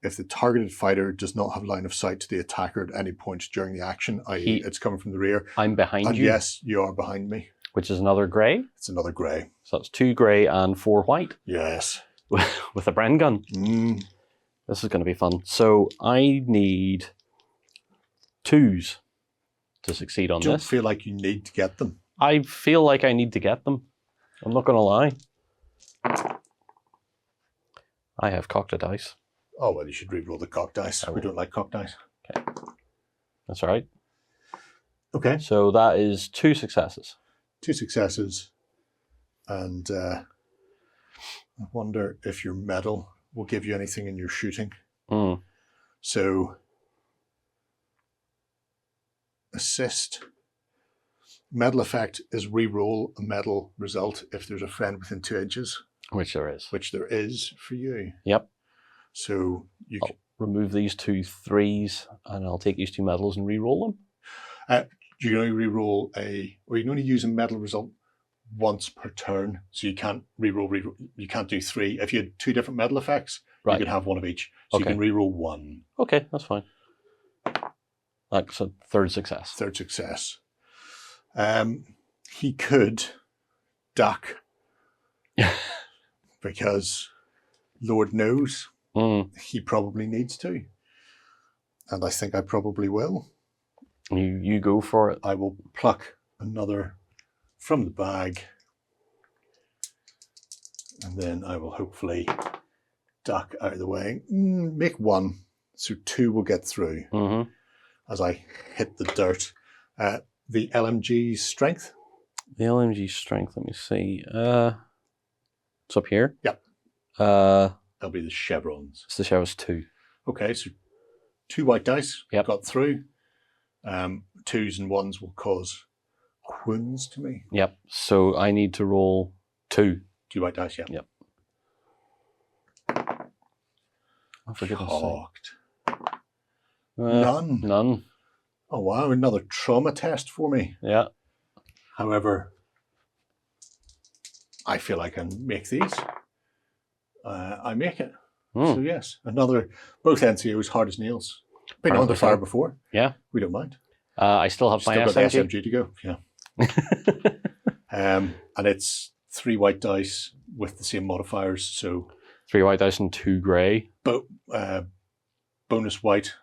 if the targeted fighter does not have line of sight to the attacker at any point during the action, i.e. it's coming from the rear. I'm behind and you. Yes, you are behind me. Which is another grey? It's another grey. So that's 2 grey and 4 white? Yes. With a Bren gun. This is going to be fun. So I need 2s to succeed on this. Don't feel like you need to get them. I feel like I need to get them. I'm not going to lie. I have cocked a dice. Oh, well, you should re-roll the cock dice. We don't like cock dice. Okay. That's all right. Okay. So that is 2 successes. 2 successes. And I wonder if your medal will give you anything in your shooting. Mm. So, assist. Medal effect is re-roll a medal result if there's a friend within 2 inches. Which there is. Which there is for you. Yep. So you I'll remove these 2 3s and I'll take these 2 medals and re-roll them. you can only re-roll or you can only use a medal result once per turn. So you can't re-roll, you can't do 3. If you had 2 different medal effects, you could have 1 of each. So you can re-roll 1. Okay, that's fine. That's a 3rd success. 3rd success. He could duck because Lord knows he probably needs to. And I think I probably will. You go for it. I will pluck another from the bag. And then I will hopefully duck out of the way. Make 1. So 2 will get through as I hit the dirt. The LMG's strength? The LMG strength, let me see. It's up here. Yep. That'll be the chevrons. It's the chevrons 2. Okay, so 2 white dice got through. 2s and 1s will cause wounds to me. Yep. So I need to roll 2. 2 white dice, yeah. Yep. Oh, for goodness sake. None. None. Oh wow, another trauma test for me. Yeah. However, I feel I can make these. I make it. So yes, both NCOs hard as nails. Been under fire before. Yeah. We don't mind. I still have my got the SMG. SMG to go, yeah. And it's 3 white dice with the same modifiers, so 3 white dice and 2 grey. Bonus white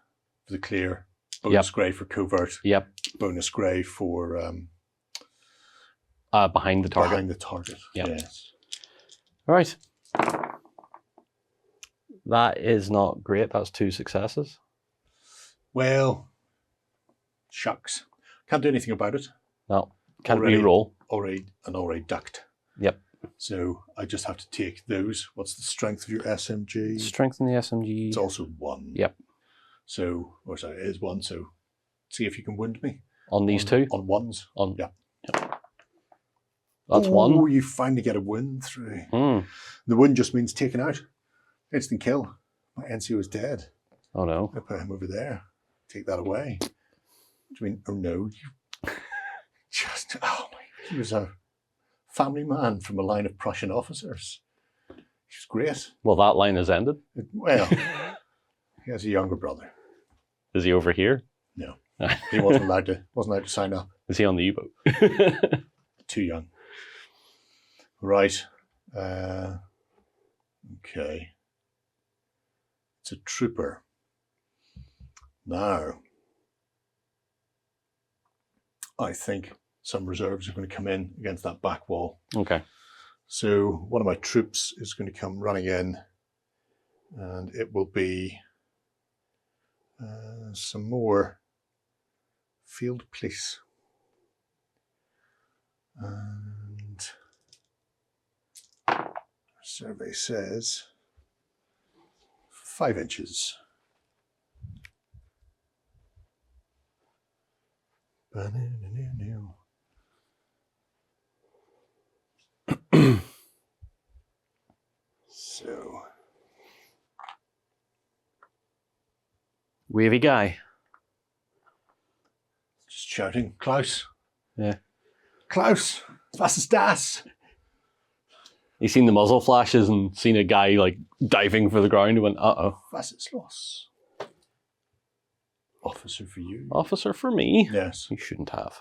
for the clear, bonus grey for covert. Yep. Bonus grey for behind the target. Behind the target. Yep. Yes. All right. That is not great. That's 2 successes. Well, shucks. Can't do anything about it. No. Can't re-roll. Already ducked. Yep. So I just have to take those. What's the strength of your SMG? Strength in the SMG. It's also 1. Yep. So, it is 1. So see if you can wound me. On these 2? On 1s. Yeah. Yep. That's 1. Oh, you finally get a wound through. The wound just means taken out. Instant kill. My NCO is dead. Oh no. I put him over there. Take that away. Do you mean, oh no, he was a family man from a line of Prussian officers. He was great. Well, that line has ended. Well, he has a younger brother. Is he over here? No. He wasn't allowed to sign up. Is he on the U-boat? Too young. Right. Okay. It's a trooper. Now, I think some reserves are going to come in against that back wall. Okay. So one of my troops is going to come running in, and it will be some more field police. And survey says 5 inches. So, wavy guy. Just shouting, Klaus. Yeah. Klaus, was ist das? He's seen the muzzle flashes and seen a guy like diving for the ground. He went, uh-oh. Was ist los? Officer for you. Officer for me? Yes. You shouldn't have.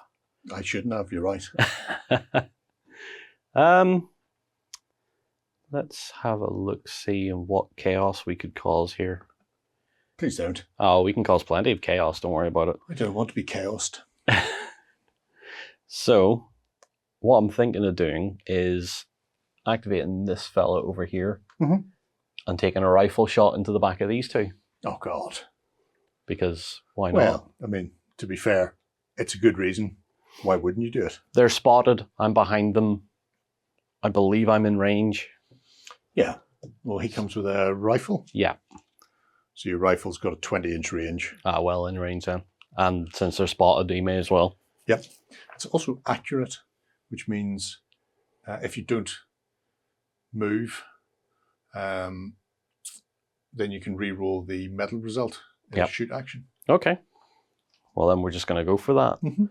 I shouldn't have, you're right. Let's have a look-see in what chaos we could cause here. Please don't. Oh, we can cause plenty of chaos, don't worry about it. I don't want to be chaosed. So, what I'm thinking of doing is activating this fella over here and taking a rifle shot into the back of these 2. Oh, God. Because why not? Well, I mean, to be fair, it's a good reason. Why wouldn't you do it? They're spotted. I'm behind them. I believe I'm in range. Yeah. Well, he comes with a rifle. Yeah. So your rifle's got a 20-inch range. Ah, well, in range then. And since they're spotted, he may as well. Yep. It's also accurate, which means if you don't move, then you can re-roll the medal result in a shoot action. Okay. Well, then we're just going to go for that. Mm-hmm.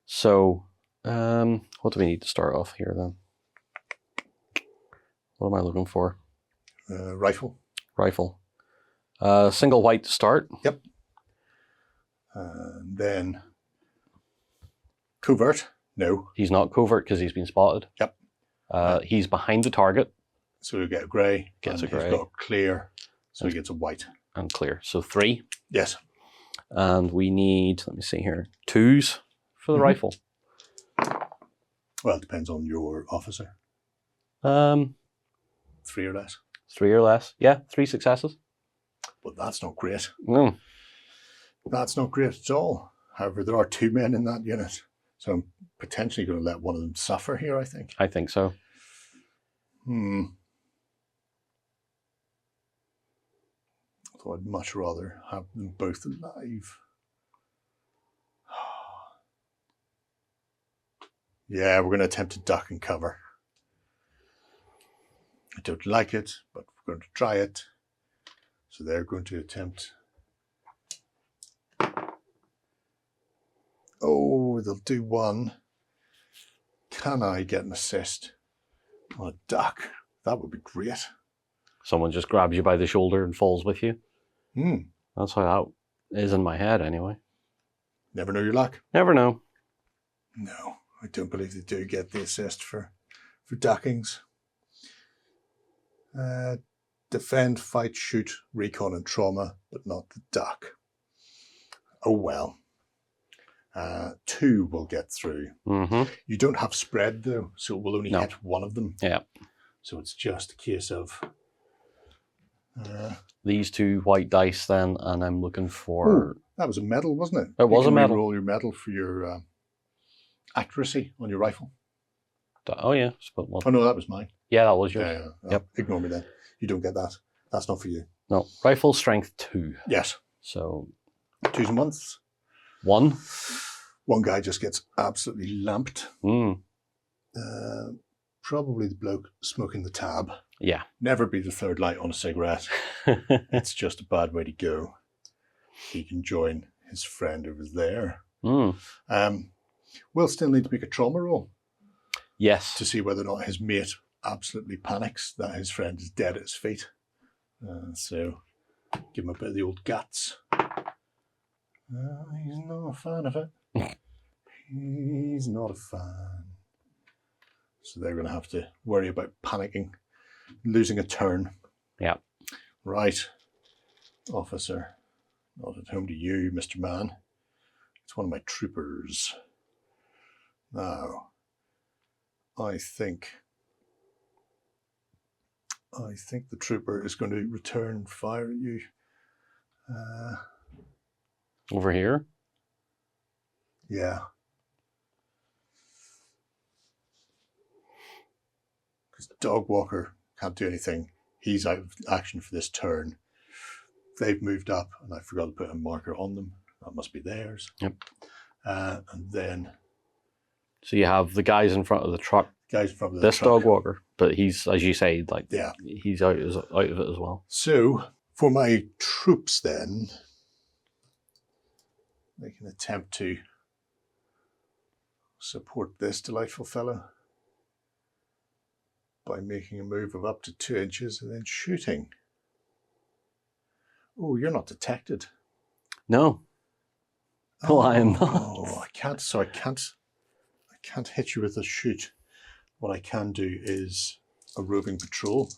So, what do we need to start off here then? What am I looking for? Rifle. Rifle. Single white to start. Yep. And then covert. No. He's not covert because he's been spotted. Yep. He's behind the target. So he'll get a grey. Gets a grey. He's got clear, so he gets a white. And clear. So 3. Yes. And we need, let me see here, 2s for the rifle. Well, it depends on your officer. 3 or less. 3 or less. Yeah, 3 successes. But that's not great. No. That's not great at all. However, there are 2 men in that unit. So I'm potentially going to let one of them suffer here, I think. I think so. So I'd much rather have them both alive. Yeah, we're going to attempt to duck and cover. I don't like it, but we're going to try it. So they're going to attempt. Oh, they'll do 1. Can I get an assist on a duck? That would be great. Someone just grabs you by the shoulder and falls with you. That's how that is in my head anyway. Never know your luck. Never know. No, I don't believe they do get the assist for duckings. Defend, fight, shoot, recon and trauma, but not the duck. Oh well. 2 will get through. You don't have spread though, so it will only hit one of them. Yeah. So it's just a case of... These 2 white dice then, and I'm looking for... that was a medal, wasn't it? It was a medal. Roll your medal for your accuracy on your rifle. Oh yeah. Oh no, that was mine. Yeah, that was yours. Yeah. Yep. Ignore me then. You don't get that. That's not for you. No. Rifle strength 2. Yes. So 2s and 1s. 1. One guy just gets absolutely lamped. Probably the bloke smoking the tab. Yeah. Never be the third light on a cigarette. It's just a bad way to go. He can join his friend over there. We'll still need to make a trauma roll. Yes. To see whether or not his mate absolutely panics that his friend is dead at his feet. So give him a bit of the old guts. He's not a fan of it. He's not a fan. So they're going to have to worry about panicking, losing a turn. Yeah. Right. Officer. Not at home to you, Mr. Man. It's one of my troopers. Now, I think the trooper is going to return fire at you. Over here? Yeah. Because Dog Walker can't do anything. He's out of action for this turn. They've moved up, and I forgot to put a marker on them. That must be theirs. Yep. And then... So you have the guys in front of the truck. Guys in front of the this truck. Dog Walker, but he's, as you say, like, yeah, he's out of it as well. So for my troops, then they can attempt to support this delightful fellow by making a move of up to 2 inches and then shooting. Oh, you're not detected. No. Oh, I am not. Oh, I can't. So I can't hit you with a shoot. What I can do is a roving patrol.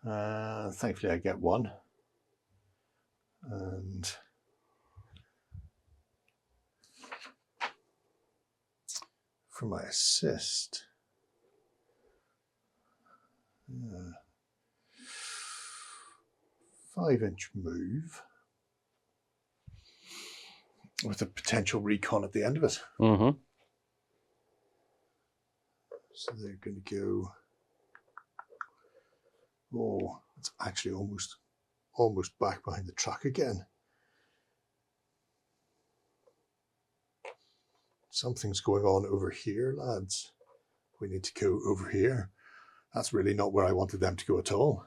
Thankfully, I get 1. And for my assist, 5-inch move. with a potential recon at the end of it. Mm-hmm. So they're going to go. Oh, it's actually almost back behind the truck again. Something's going on over here, lads. We need to go over here. That's really not where I wanted them to go at all.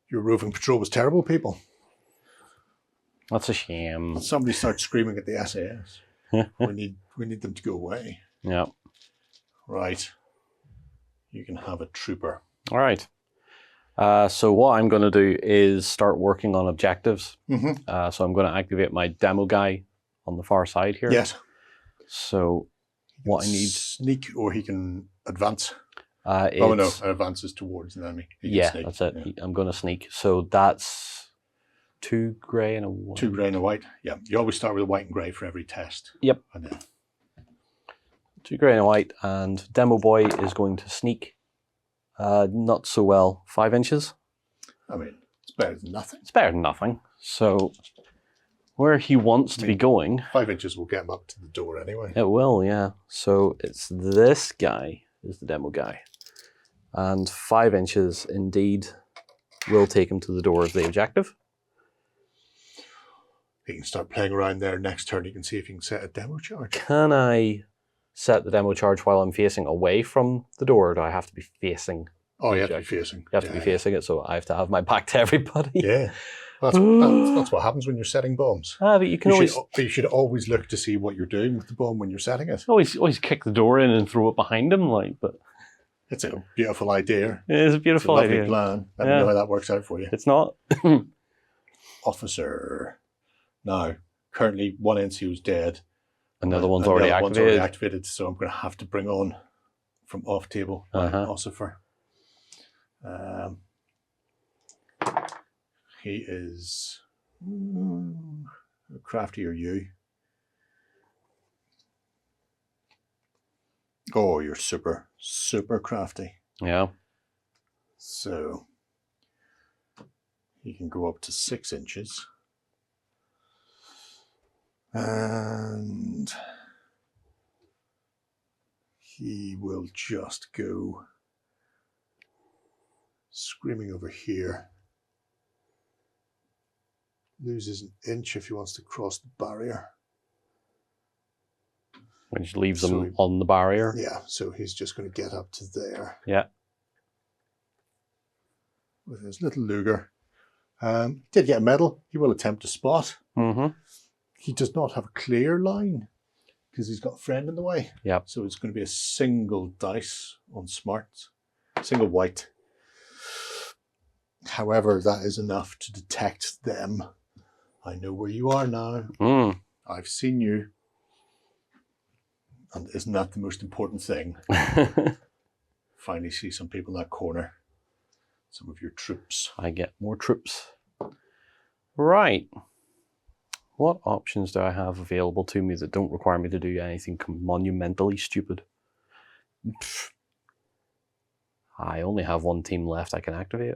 Your roving patrol was terrible, people. That's a shame. Somebody starts screaming at the SAS. we need them to go away. Yeah. Right. You can have a trooper. All right. So what I'm going to do is start working on objectives. Mm-hmm. So I'm going to activate my demo guy on the far side here. Yes. So what I need... Sneak, or he can advance. Oh no, advances towards an enemy. Yeah, that's it. Yeah. I'm going to sneak. So that's 2 grey and a white. 2 grey and a white. Yeah, you always start with a white and grey for every test. Yep. And then 2 grey and a white, and demo boy is going to sneak. Not so well. 5 inches. I mean, it's better than nothing. It's better than nothing. So where he wants to be going... 5 inches will get him up to the door anyway. It will, yeah. So it's this guy is the demo guy. And 5 inches indeed will take him to the door of the objective. He can start playing around there. Next turn, you can see if you can set a demo charge. Can I set the demo charge while I'm facing away from the door, or do I have to be facing? Oh, you have to be facing. You have to be facing it, so I have to have my back to everybody. Yeah. That's what happens when you're setting bombs. But you can you should always look to see what you're doing with the bomb when you're setting it. Always kick the door in and throw it behind him, but it's a beautiful idea. It is a beautiful idea. Lovely plan. Let me know how that works out for you. It's not. Officer. Now, currently one NCO's dead. Another one's already activated. So I'm going to have to bring on from off table Ossifer. He is crafty, or you? Oh, you're super crafty. Yeah. So he can go up to 6 inches. And he will just go screaming over here. Loses an inch if he wants to cross the barrier. Which leaves him on the barrier. Yeah, so he's just going to get up to there. Yeah. With his little Luger. Did get a medal. He will attempt to spot. Mm-hmm. He does not have a clear line because he's got a friend in the way. Yep. So it's going to be a single dice on smarts. Single white. However, that is enough to detect them. I know where you are now. I've seen you. And isn't that the most important thing? Finally see some people in that corner. Some of your troops. I get more troops. Right. What options do I have available to me that don't require me to do anything monumentally stupid? I only have 1 team left I can activate.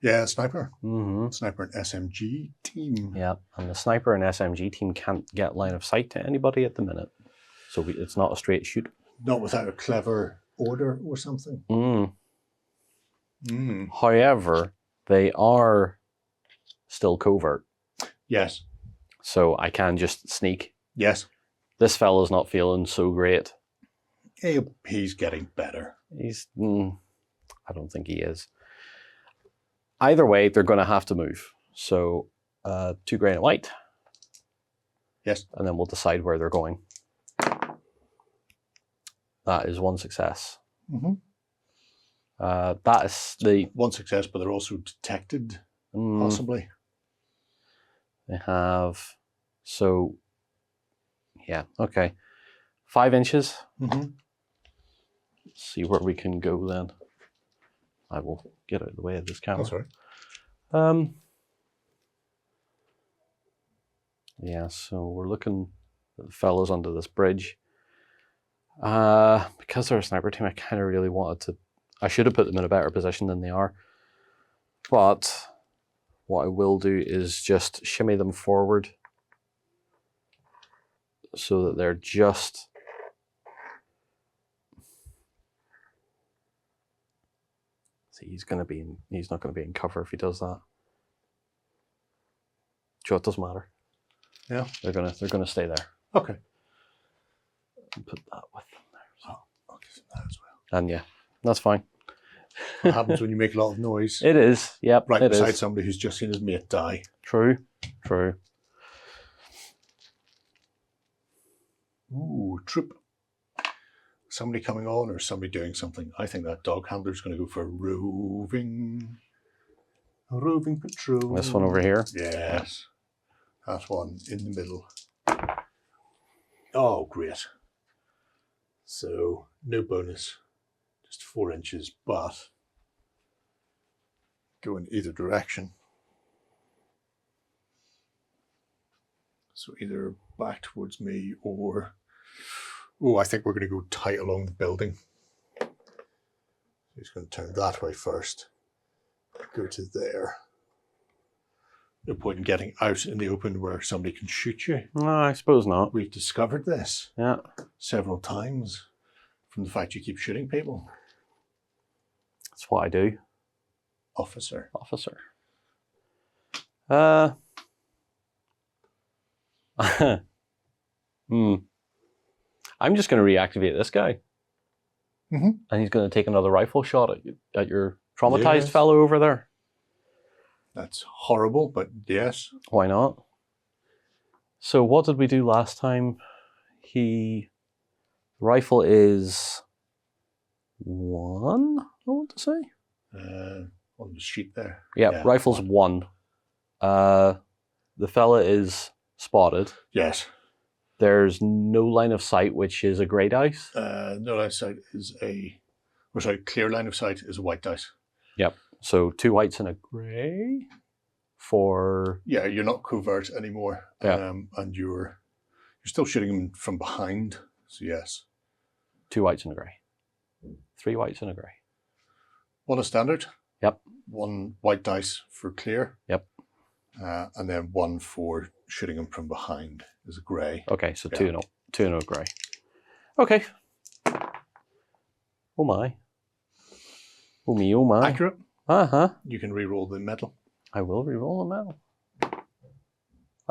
Yeah, sniper. Mm-hmm. Sniper and SMG team. Yeah, and the sniper and SMG team can't get line of sight to anybody at the minute. So it's not a straight shoot. Not without a clever order or something. However, they are still covert. Yes. So I can just sneak. Yes. This fella's not feeling so great. He's getting better. I don't think he is. Either way, they're going to have to move. So 2 grey and a white. Yes. And then we'll decide where they're going. That is 1 success. Mm-hmm. That is the 1 success, but they're also detected, possibly. They have, so, yeah, okay. 5 inches. Mm-hmm. Let's see where we can go then. I will get out of the way of this camera. That's all right. Yeah, so we're looking at the fellas under this bridge. Because they're a sniper team, I kind of really wanted to... I should have put them in a better position than they are. But what I will do is just shimmy them forward so that they're just... See, he's not going to be in cover if he does that. Sure, it doesn't matter. Yeah. They're gonna stay there. Okay. And put that with them there. So. I'll give them that as well. And yeah, that's fine. What happens when you make a lot of noise? It is, yep. Right it beside is. somebody who's just seen his mate die. True, true. Ooh, troop. Somebody coming on or somebody doing something. I think that dog handler's going to go for a roving patrol. This one over here? Yes. That one in the middle. Oh, great. So, no bonus. Just 4 inches, but go in either direction. So either back towards me or... Oh, I think we're going to go tight along the building. He's going to turn that way first. Go to there. No point in getting out in the open where somebody can shoot you. No, I suppose not. We've discovered this several times from the fact you keep shooting people. That's what I do. Officer. I'm just going to reactivate this guy. Mm-hmm. And he's going to take another rifle shot at your traumatized Yes. fellow over there. That's horrible, but yes. Why not? So what did we do last time? Rifle is 1, I want to say. On the sheet there. Yeah, rifle's 1. The fella is spotted. Yes. There's no line of sight, which is a grey dice. No line of sight is clear line of sight is a white dice. Yep. So 2 whites and a grey for... Yeah, you're not covert anymore. Yeah. And you're still shooting them from behind. So yes. 2 whites and a grey. 3 whites and a grey. 1 is standard. Yep. 1 white dice for clear. Yep. And then 1 for shooting them from behind is a grey. Okay, so 2 and a grey. Okay. Oh my. Oh me, oh my. Accurate. Uh-huh. You can re-roll the medal. I will re-roll a medal.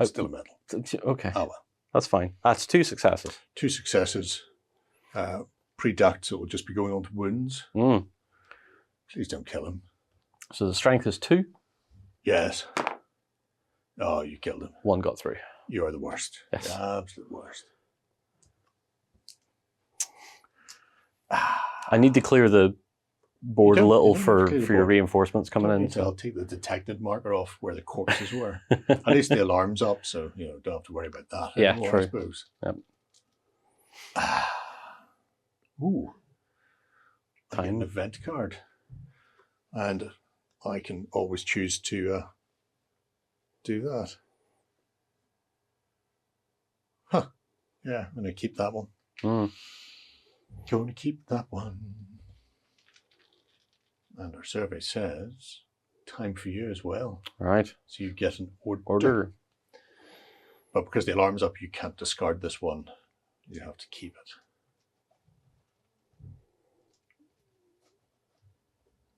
Still a medal. Okay. Oh well. That's fine. That's 2 successes. 2 successes. Pre-duct, so it will just be going on to wounds. Please don't kill him. So the strength is 2. Yes. Oh, you killed him. 1 got through. You are the worst. Yes. The absolute worst. I need to clear the board a little for your reinforcements coming in. So I'll take the detected marker off where the corpses were. At least the alarm's up, so don't have to worry about that anymore, true. I suppose. Yep. Ooh. I get an Time. event card. And I can always choose to do that. Huh. Yeah, I'm going to keep that one. Going to keep that one. And our survey says, time for you as well. Right. So you get an Order. But because the alarm's up, you can't discard this one. You have to keep it.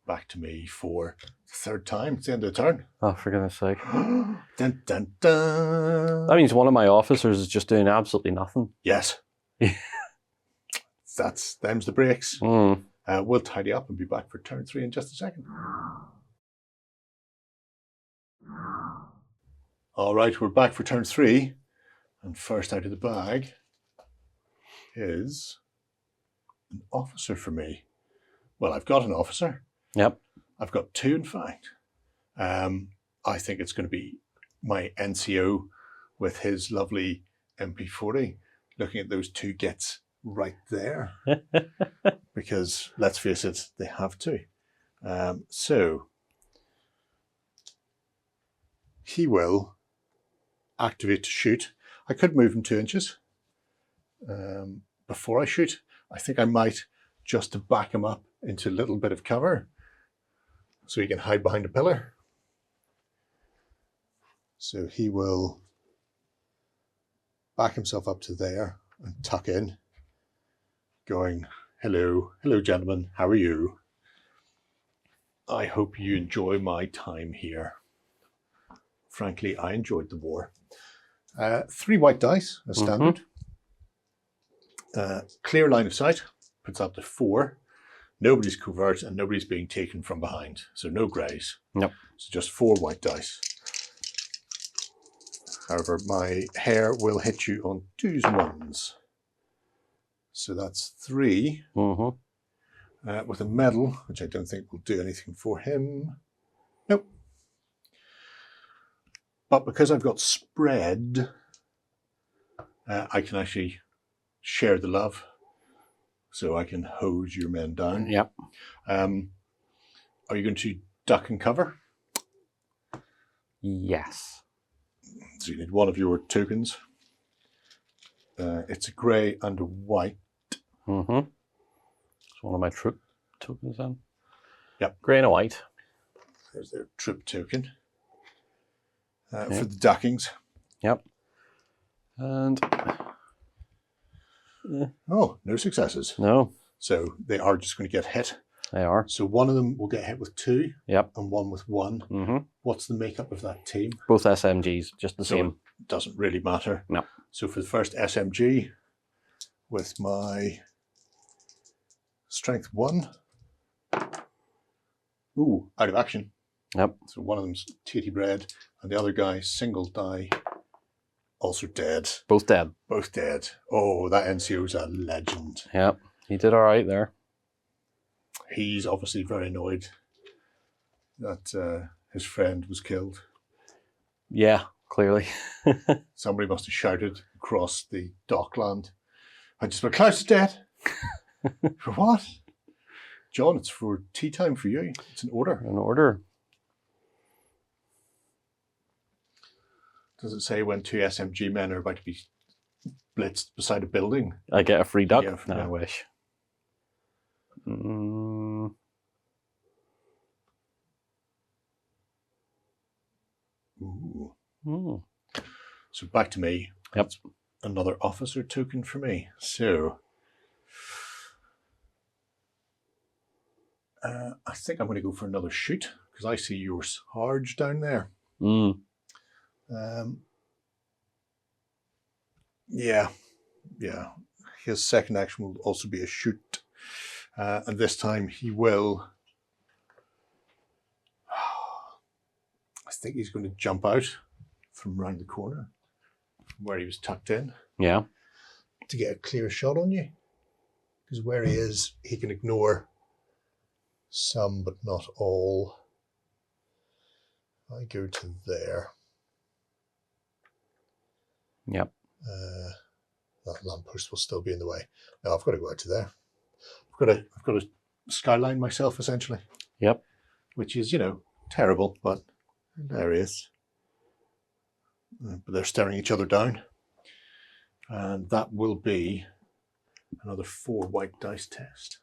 Back to me for the 3rd time. It's the end of the turn. Oh, for goodness sake. Dun, dun, dun. That means one of my officers is just doing absolutely nothing. Yes. Them's the breaks. We'll tidy up and be back for turn 3 in just a second. All right, we're back for turn 3. And first out of the bag is an officer for me. Well, I've got an officer. Yep. I've got 2, in fact. I think it's going to be my NCO with his lovely MP40. Looking at those 2 gets right there. Because, let's face it, they have to. So, he will activate to shoot. I could move him 2 inches before I shoot. I think I might, just to back him up into a little bit of cover so he can hide behind a pillar. So he will back himself up to there and tuck in, going, hello, gentlemen, how are you? I hope you enjoy my time here. Frankly, I enjoyed the war. 3 white dice, as standard. Clear line of sight, puts up to 4. Nobody's covert and nobody's being taken from behind. So no greys. Nope. So just 4 white dice. However, my hair will hit you on 2s and 1s. So that's 3. With a medal, which I don't think will do anything for him. Nope. But because I've got spread, I can actually share the love. So I can hose your men down. Yep. Are you going to duck and cover? Yes. So you need 1 of your tokens. It's a grey and a white. It's one of my troop tokens then. Yep. Grey and a white. There's their troop token. For the duckings. Yep. And oh, no successes. No. So they are just going to get hit. They are. So 1 of them will get hit with 2. Yep. And 1 with 1. What's the makeup of that team? Both SMGs, just the same. It doesn't really matter. No. So for the first SMG, with my strength 1. Ooh, out of action. Yep. So 1 of them's titty bread, and the other guy, single die, also dead. Both dead. Both dead. Oh, that NCO's a legend. Yep. He did all right there. He's obviously very annoyed that his friend was killed. Yeah, clearly. Somebody must have shouted across the dockland, I just went, Klaus is dead. For what? John, it's for tea time for you. It's an order. An order. Does it say when 2 SMG men are about to be blitzed beside a building? I get a free duck? Yeah, No, yeah. I wish. Ooh. So back to me. Yep. That's another officer token for me. So I think I'm going to go for another shoot because I see your Sarge down there. Yeah. His second action will also be a shoot. And this time he will, I think he's going to jump out from around the corner where he was tucked in. Yeah. To get a clear shot on you. Because where he is, he can ignore some but not all. I go to there. Yep. That lamppost will still be in the way. Now I've got to go out to there. I've got to skyline myself essentially. Yep. Which is, terrible, but hilarious. But they're staring each other down. And that will be another 4 white dice test.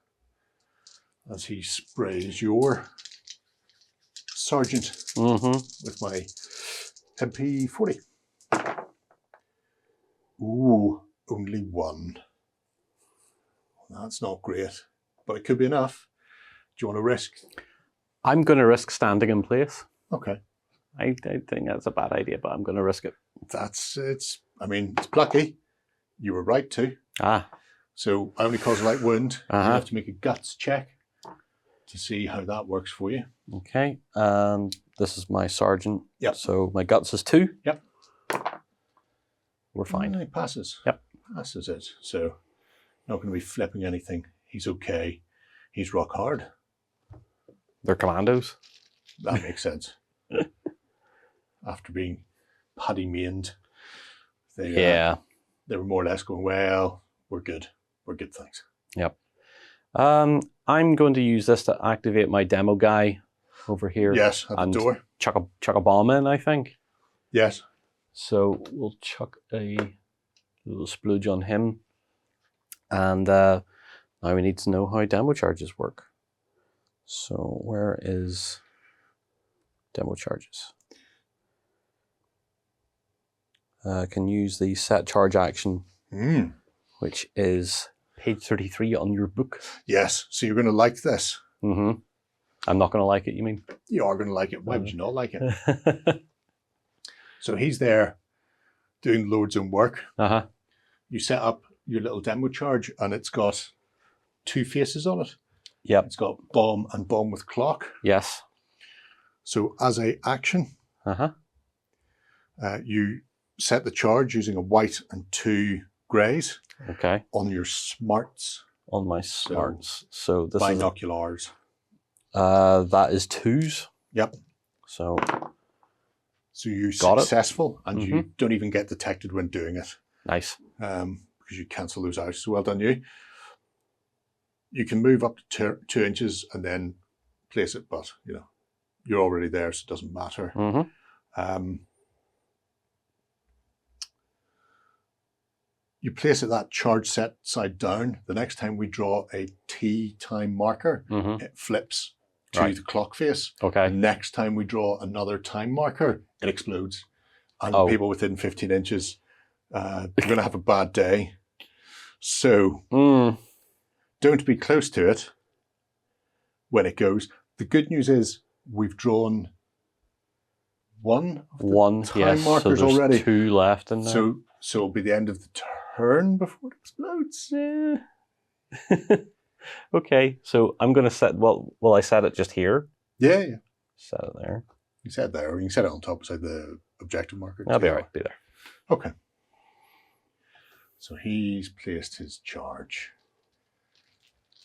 As he sprays your sergeant with my MP40. Ooh, only 1. That's not great, but it could be enough. Do you want to risk? I'm going to risk standing in place. Okay. I think that's a bad idea, but I'm going to risk it. It's plucky. You were right to. So I only cause a light wound. You have to make a guts check to see how that works for you. Okay, and this is my sergeant. Yep. So my guts is 2. Yep. We're fine. He passes. Yep. Passes it. So not going to be flipping anything. He's okay. He's rock hard. They're commandos. That makes sense. After being paddy-mained, they were more or less going, well, we're good. We're good, thanks. Yep. I'm going to use this to activate my demo guy over here. Yes, at the door. Chuck a bomb in, I think. Yes. So we'll chuck a little splooge on him. And now we need to know how demo charges work. So where is demo charges? can use the set charge action, Mm. which is page 33 on your book. Yes, so you're going to like this. Mm-hmm. I'm not going to like it, you mean? You are going to like it. Why would you not like it? So he's there doing loads of work. Uh-huh. You set up your little demo charge and it's got 2 faces on it. Yep. It's got bomb and bomb with clock. Yes. So as a action, Uh-huh. You set the charge using a white and 2 greys Okay. on your smarts. On my smarts. So this binoculars. that is 2s. Yep. So you're got successful and you don't even get detected when doing it. Nice. Because you cancel those out. So well done you. You can move up to 2 inches and then place it, but you know, you're already there, so it doesn't matter. Mm-hmm. You place it that charge set side down. The next time we draw a T time marker, it flips to the clock face. Okay. The next time we draw another time marker, it explodes. And people within 15 inches, you're going to have a bad day. So don't be close to it when it goes. The good news is we've drawn one time markers so already. 2 left in there. So it'll be the end of the turn before it explodes. Yeah. Okay, so I'm going to set, will I set it just here? Yeah. Set it there. You set it there, or you can set it on top beside the objective marker. That'll be all right, be there. Okay. So he's placed his charge.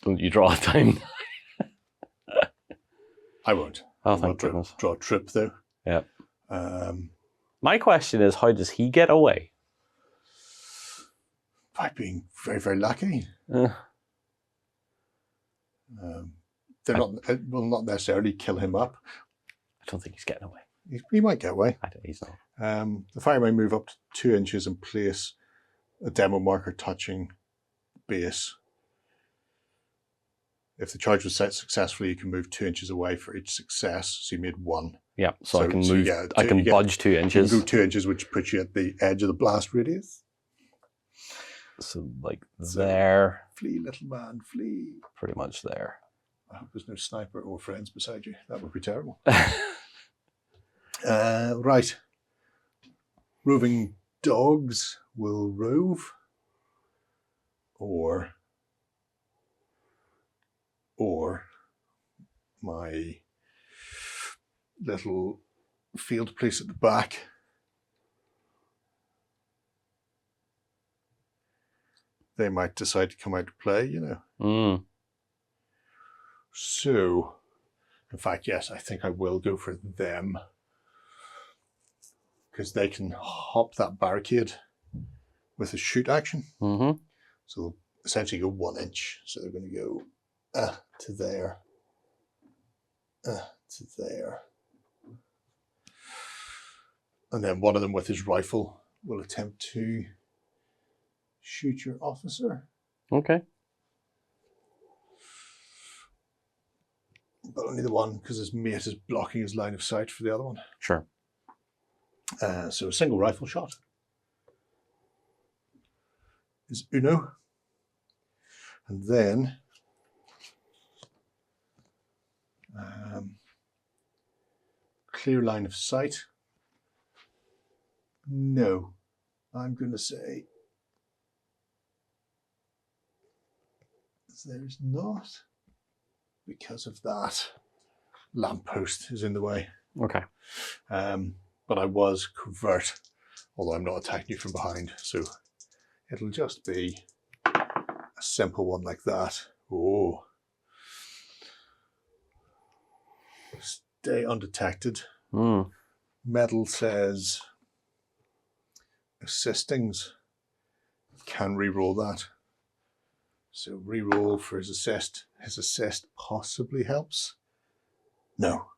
Don't you draw a time? I won't. Oh, thank goodness. Draw a trip though. Yeah. My question is, how does he get away? By being very, very lucky. They're will not necessarily kill him up. I don't think he's getting away. He might get away. He's not. The fire may move up to 2 inches and place a demo marker touching base. If the charge was set successfully, you can move 2 inches away for each success. So you made 1. Yeah, so I can move. I can budge 2 inches. You can go 2 inches, which puts you at the edge of the blast radius. So there. Flee, little man, flee. Pretty much there. I hope there's no sniper or friends beside you. That would be terrible. Right. Roving dogs will rove. Or my little field police at the back. They might decide to come out to play, you know. So, in fact, yes, I think I will go for them. Because they can hop that barricade with a shoot action. So they'll essentially go 1 inch. So they're going to go to there. To there. And then one of them with his rifle will attempt to shoot your officer. Okay. But only the one, because his mate is blocking his line of sight for the other one. Sure. So a single rifle shot is uno. And then clear line of sight. No, I'm going to say there's not, because of that lamppost is in the way. Okay. But I was covert, although I'm not attacking you from behind, so it'll just be a simple one like that. Oh. Stay undetected. Medal says assistings. Can re-roll that. So re-roll for his assist. His assist possibly helps. No,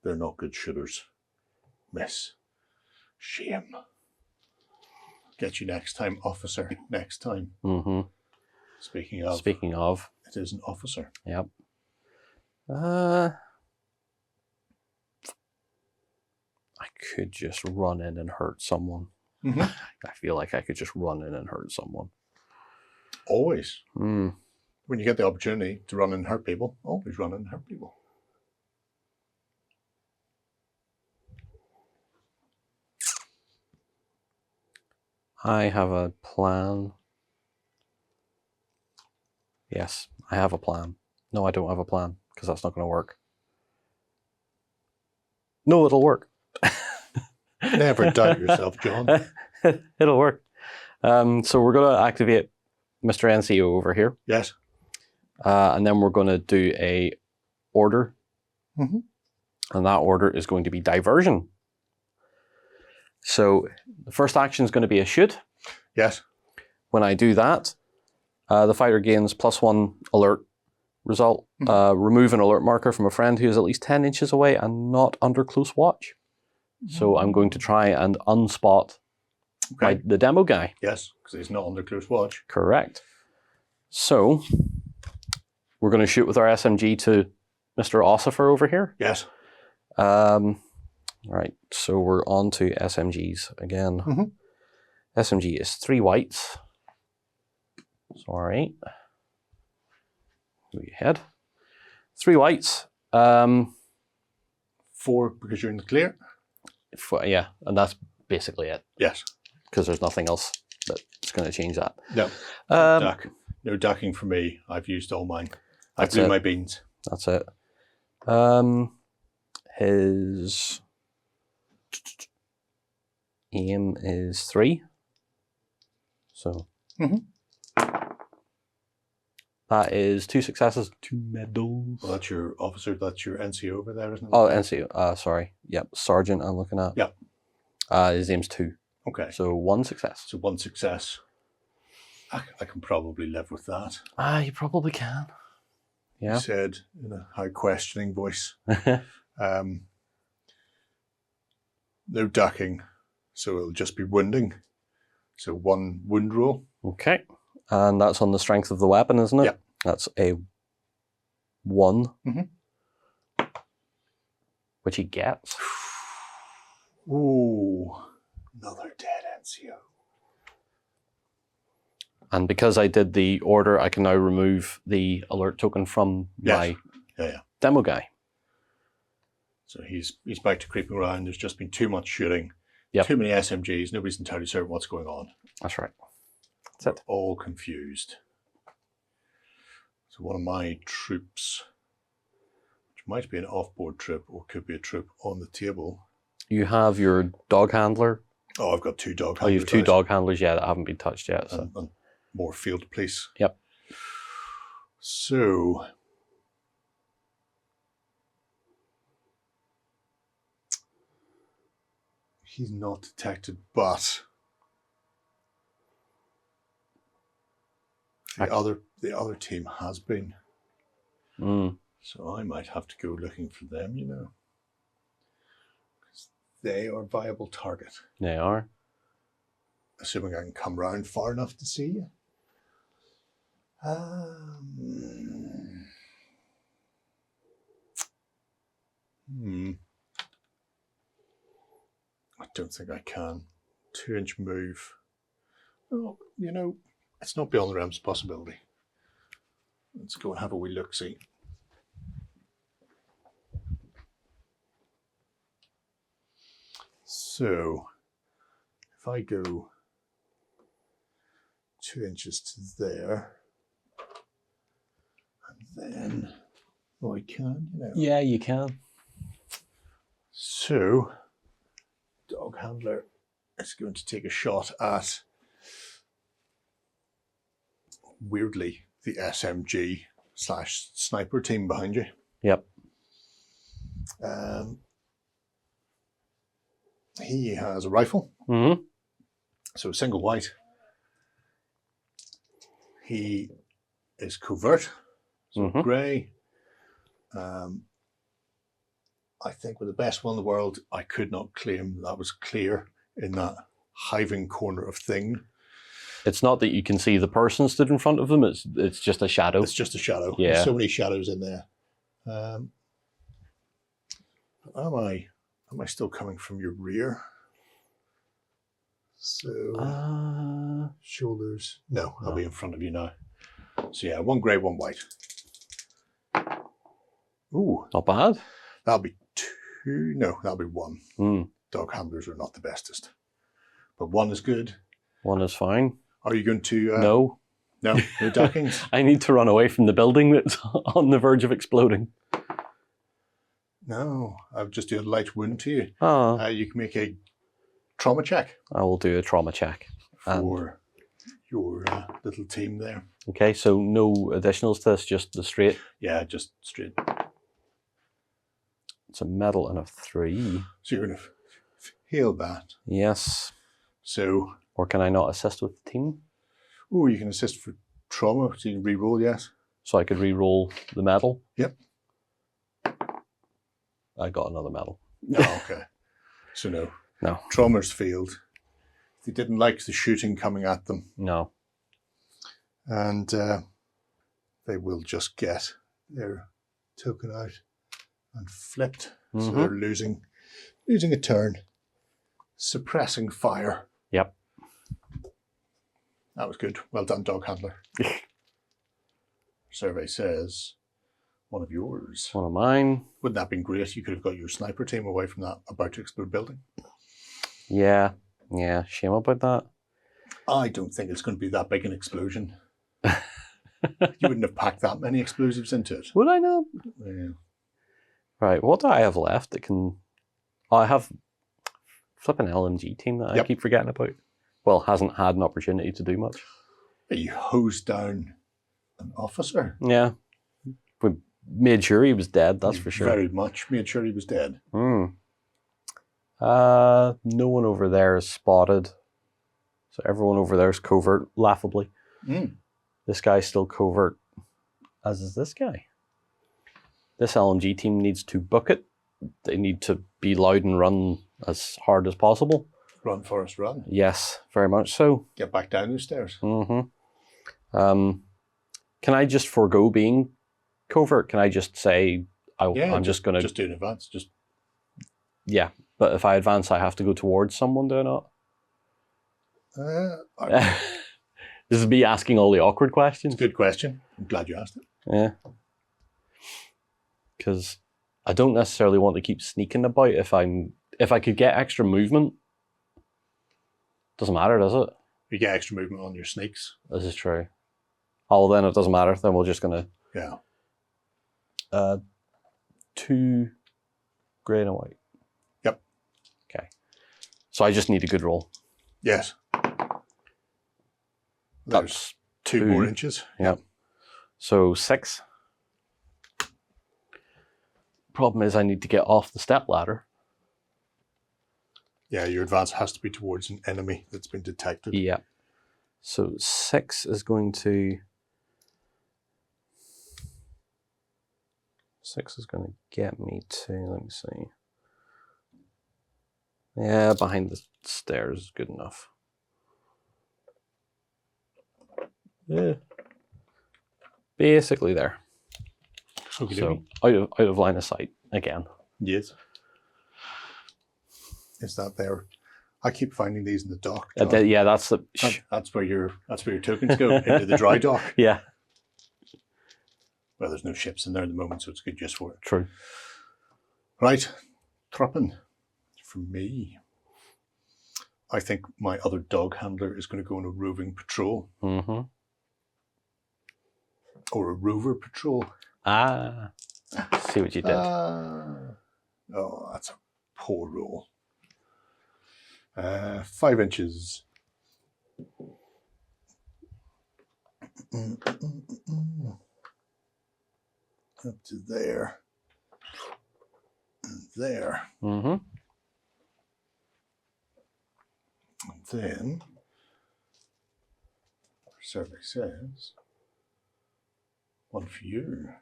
they're not good shooters. Miss. Shame. Get you next time, officer. Next time. Speaking of, it is an officer. Yep. I could just run in and hurt someone I feel like I could just run in and hurt someone. Always. Mm. When you get the opportunity to run and hurt people, always run and hurt people. I have a plan. Yes, I have a plan. No, I don't have a plan, because that's not going to work. No, it'll work. Never doubt yourself, John. It'll work. So we're going to activate Mr. NCO over here. Yes. And then we're going to do a order. And that order is going to be diversion. So the first action is going to be a shoot. Yes. When I do that, the fighter gains +1 alert result. Remove an alert marker from a friend who is at least 10 inches away and not under close watch. So I'm going to try and unspot the demo guy. Yes, because he's not under close watch. Correct. So we're going to shoot with our SMG to Mr. Ossifer over here. Yes. Right, so we're on to SMGs again. SMG is 3 whites. Sorry. Go ahead. 3 whites. 4 because you're in the clear. Yeah, and that's basically it. Yes. Because there's nothing else that's going to change that. No. Duck. No ducking for me. I've used all mine. I blew my beans. That's it. His aim is 3. So that is 2 successes, 2 medals. Well, that's your officer. That's your NCO over there, isn't it? Oh, NCO. Sorry. Yep. Sergeant. I'm looking at. Yep. His aim's 2. Okay. So 1 success. So 1 success. I can probably live with that. You probably can. Yeah. He said in a high questioning voice. No ducking, so it'll just be wounding. So 1 wound roll. Okay. And that's on the strength of the weapon, isn't it? Yeah. That's a 1. Which he gets. Ooh, another dead NCO. And because I did the order, I can now remove the alert token from my demo guy. So he's back to creeping around. There's just been too much shooting. Yep. Too many SMGs. Nobody's entirely certain what's going on. That's right. That's it. All confused. So one of my troops, which might be an off-board troop or could be a troop on the table. You have your dog handler. Oh, I've got 2 dog handlers. Oh, you have 2 dog handlers, yeah, that haven't been touched yet. So. And more field police. Yep. So he's not detected, but the other team has been. So I might have to go looking for them, you know. Because they are a viable target. They are. Assuming I can come round far enough to see you. I don't think I can. 2-inch move. Well, you know, it's not beyond the realms of possibility. Let's go and have a wee look-see. So, if I go 2 inches to there, and then, I can, you know. Yeah, you can. So, dog handler is going to take a shot at, weirdly, the SMG/sniper team behind you. Yep. He has a rifle. So single white. He is covert. So grey. I think with the best one in the world, I could not claim that was clear in that hiving corner of thing. It's not that you can see the person stood in front of them, it's just a shadow. It's just a shadow. Yeah. There's so many shadows in there. Am I still coming from your rear? So shoulders. No, I'll be in front of you now. So yeah, 1 grey, 1 white. Ooh, not bad. that'll be 2. No, that'll be 1. Mm. Dog handlers are not the bestest, but 1 is good. 1 is fine. Are you going to? No. No dockings. I need to run away from the building that's on the verge of exploding. No, I'll just do a light wound to you. Oh. You can make a trauma check. I will do a trauma check. For your little team there. Okay, so no additionals to this, just the straight. Yeah, just straight. It's a medal and a 3. So you're going to heal that. Yes. So. Or can I not assist with the team? Oh, you can assist for trauma, so you can re-roll, yes. So I could re-roll the medal? Yep. I got another medal. Oh, okay. So no. No. Trauma's failed. They didn't like the shooting coming at them. No. And they will just get their token out and flipped. So they're losing a turn. Suppressing fire. Yep. That was good. Well done, dog handler. Survey says 1 of yours. 1 of mine. Wouldn't that have been great? You could have got your sniper team away from that about to explode building. Yeah. Yeah. Shame about that. I don't think it's going to be that big an explosion. You wouldn't have packed that many explosives into it. Would I not? Yeah. Right. What do I have left that can... Oh, I have flipping LMG team that I keep forgetting about. Well, hasn't had an opportunity to do much. You hosed down an officer. Yeah. We made sure he was dead, that's for sure. Very much made sure he was dead. No one over there is spotted. So everyone over there is covert, laughably. This guy's still covert, as is this guy. This LMG team needs to book it. They need to be loud and run as hard as possible. Run, Forrest, run. Yes, very much so. Get back down those stairs. Can I just forego being covert? Can I just say, I'm just going to... Just do an advance. Yeah, but if I advance, I have to go towards someone, do I not? This is me asking all the awkward questions. Good question. I'm glad you asked it. Yeah. Because I don't necessarily want to keep sneaking about. If I could get extra movement, doesn't matter, does it? You get extra movement on your sneaks. This is true. Oh, well, then it doesn't matter. Then we're just going to... Yeah. 2 grey and a white. Yep. Okay. So I just need a good roll. Yes. That's 2 more inches. Yep. So 6. Problem is I need to get off the step ladder. Yeah, your advance has to be towards an enemy that's been detected. Yeah. So 6 is going to... 6 is going to get me to, let me see. Yeah, behind the stairs is good enough. Yeah. Basically there. Okay, so out of line of sight again. Yes. Is that there? I keep finding these in the dock. Yeah, that's the. That's where your tokens go into the dry dock. Yeah. Well, there's no ships in there at the moment, so it's good just for it. True. Right, Troppin. For me, I think my other dog handler is going to go on a roving patrol. Or a rover patrol. Ah, see what you did. Oh, that's a poor roll. 5 inches. Up to there. And there. And then, survey says, 1 for you.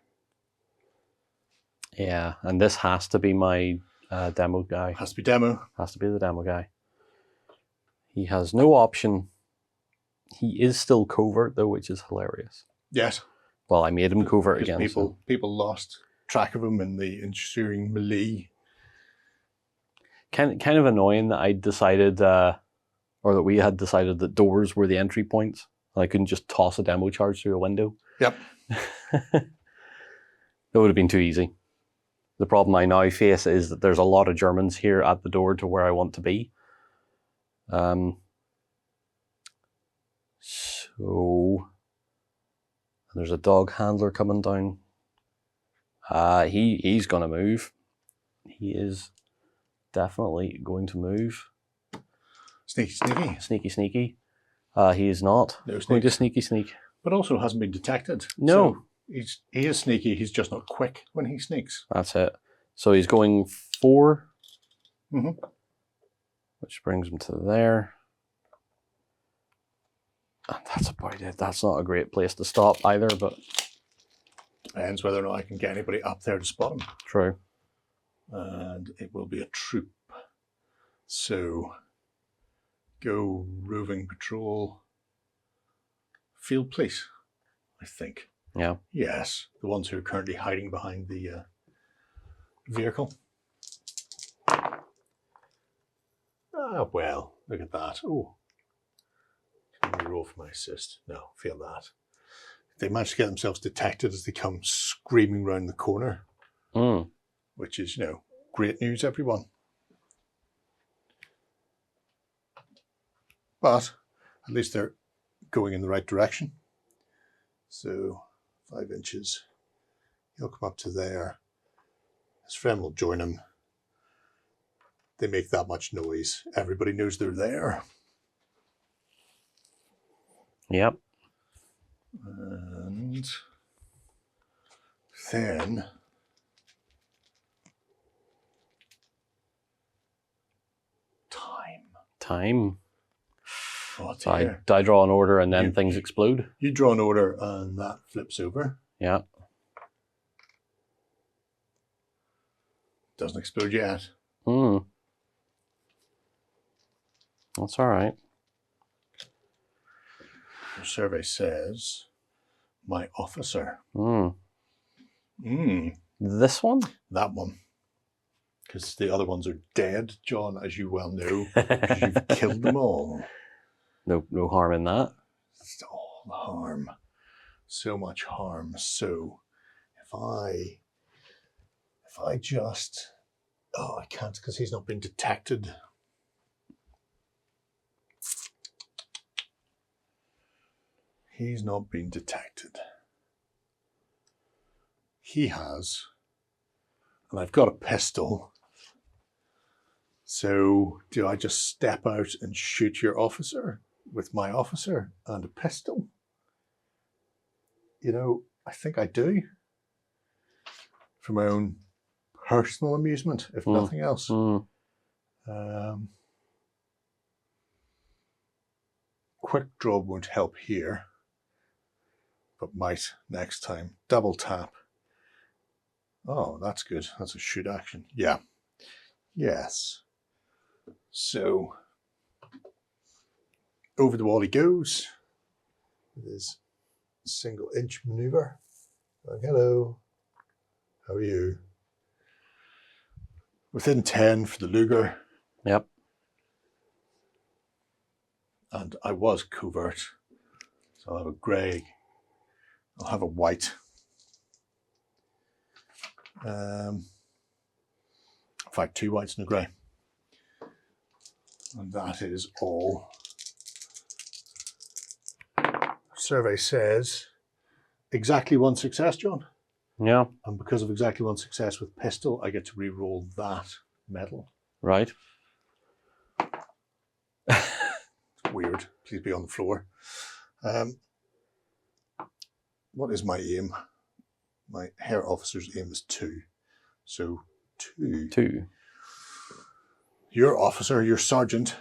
Yeah, and this has to be my demo guy. Has to be demo. Has to be the demo guy. He has no option. He is still covert though, which is hilarious. Yes. Well, I made him covert again. People lost track of him in the ensuing melee. Kind of annoying that I decided or that we had decided that doors were the entry points. And I couldn't just toss a demo charge through a window. Yep. That would have been too easy. The problem I now face is that there's a lot of Germans here at the door to where I want to be. So there's a dog handler coming down. He's going to move. He is definitely going to move. Sneaky, sneaky. Sneaky, sneaky. He is not. No Going to sneak. sneaky, sneak. But also hasn't been detected. No. So he is sneaky, he's just not quick when he sneaks. That's it. So he's going 4. Mm-hmm. Which brings him to there. And that's about it. That's not a great place to stop either, but... Depends whether or not I can get anybody up there to spot him. True. And it will be a troop. So, go roving patrol. Field police, I think. Yeah. Yes, the ones who are currently hiding behind the vehicle. Ah, well, look at that. Oh, can we roll for my assist? No, fail that. They managed to get themselves detected as they come screaming round the corner, which is, great news, everyone. But at least they're going in the right direction. So 5 inches. He'll come up to there. His friend will join him. They make that much noise. Everybody knows they're there. Yep. And then Time. Oh, So I draw an order and then things explode. You draw an order and that flips over. Yeah. Doesn't explode yet. That's all right. The survey says, my officer. This one? That one. Because the other ones are dead, John, as you well know, because you've killed them all. No harm in that. It's all harm. So much harm. So if I just... Oh, I can't because he's not been detected. He's not been detected. He has. And I've got a pistol. So do I just step out and shoot your officer with my officer and a pistol? I think I do. For my own personal amusement, if nothing else. Quick draw won't help here, but might next time. Double tap. Oh, that's good. That's a shoot action. Yeah. Yes. So, over the wall he goes with his single inch maneuver. Like, hello. How are you? Within 10 for the Luger. Yep. And I was covert. So I'll have a grey. I'll have a white. In fact, 2 whites and a grey. And that is all. Survey says exactly 1 success, John. Yeah. And because of exactly 1 success with pistol, I get to re-roll that medal. Right. Weird. Please be on the floor. What is my aim? My Herr Officer's aim is 2. So 2. Your officer, your sergeant,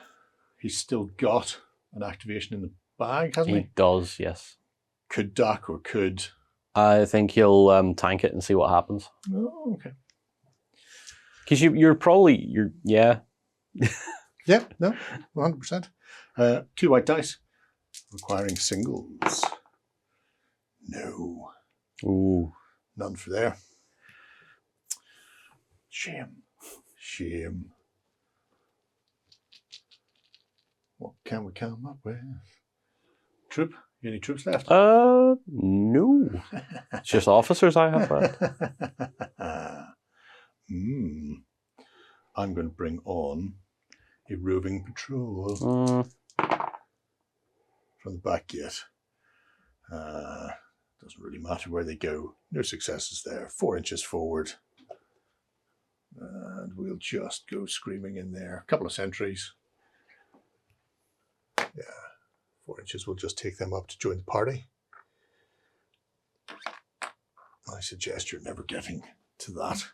he's still got an activation in the bag, hasn't he? He does, yes. Could duck or could... I think he'll tank it and see what happens. Oh, okay. Because you're probably, yeah. Yeah, no, 100%. 2 white dice, requiring singles. No. Ooh. None for there. Shame. What can we come up with? Troop? Any troops left? No. It's just officers I have left. I'm going to bring on a roving patrol from the back gate. Doesn't really matter where they go. No successes there. 4 inches forward. And we'll just go screaming in there. A couple of sentries. Yeah, 4 inches. We'll just take them up to join the party. I suggest you're never getting to that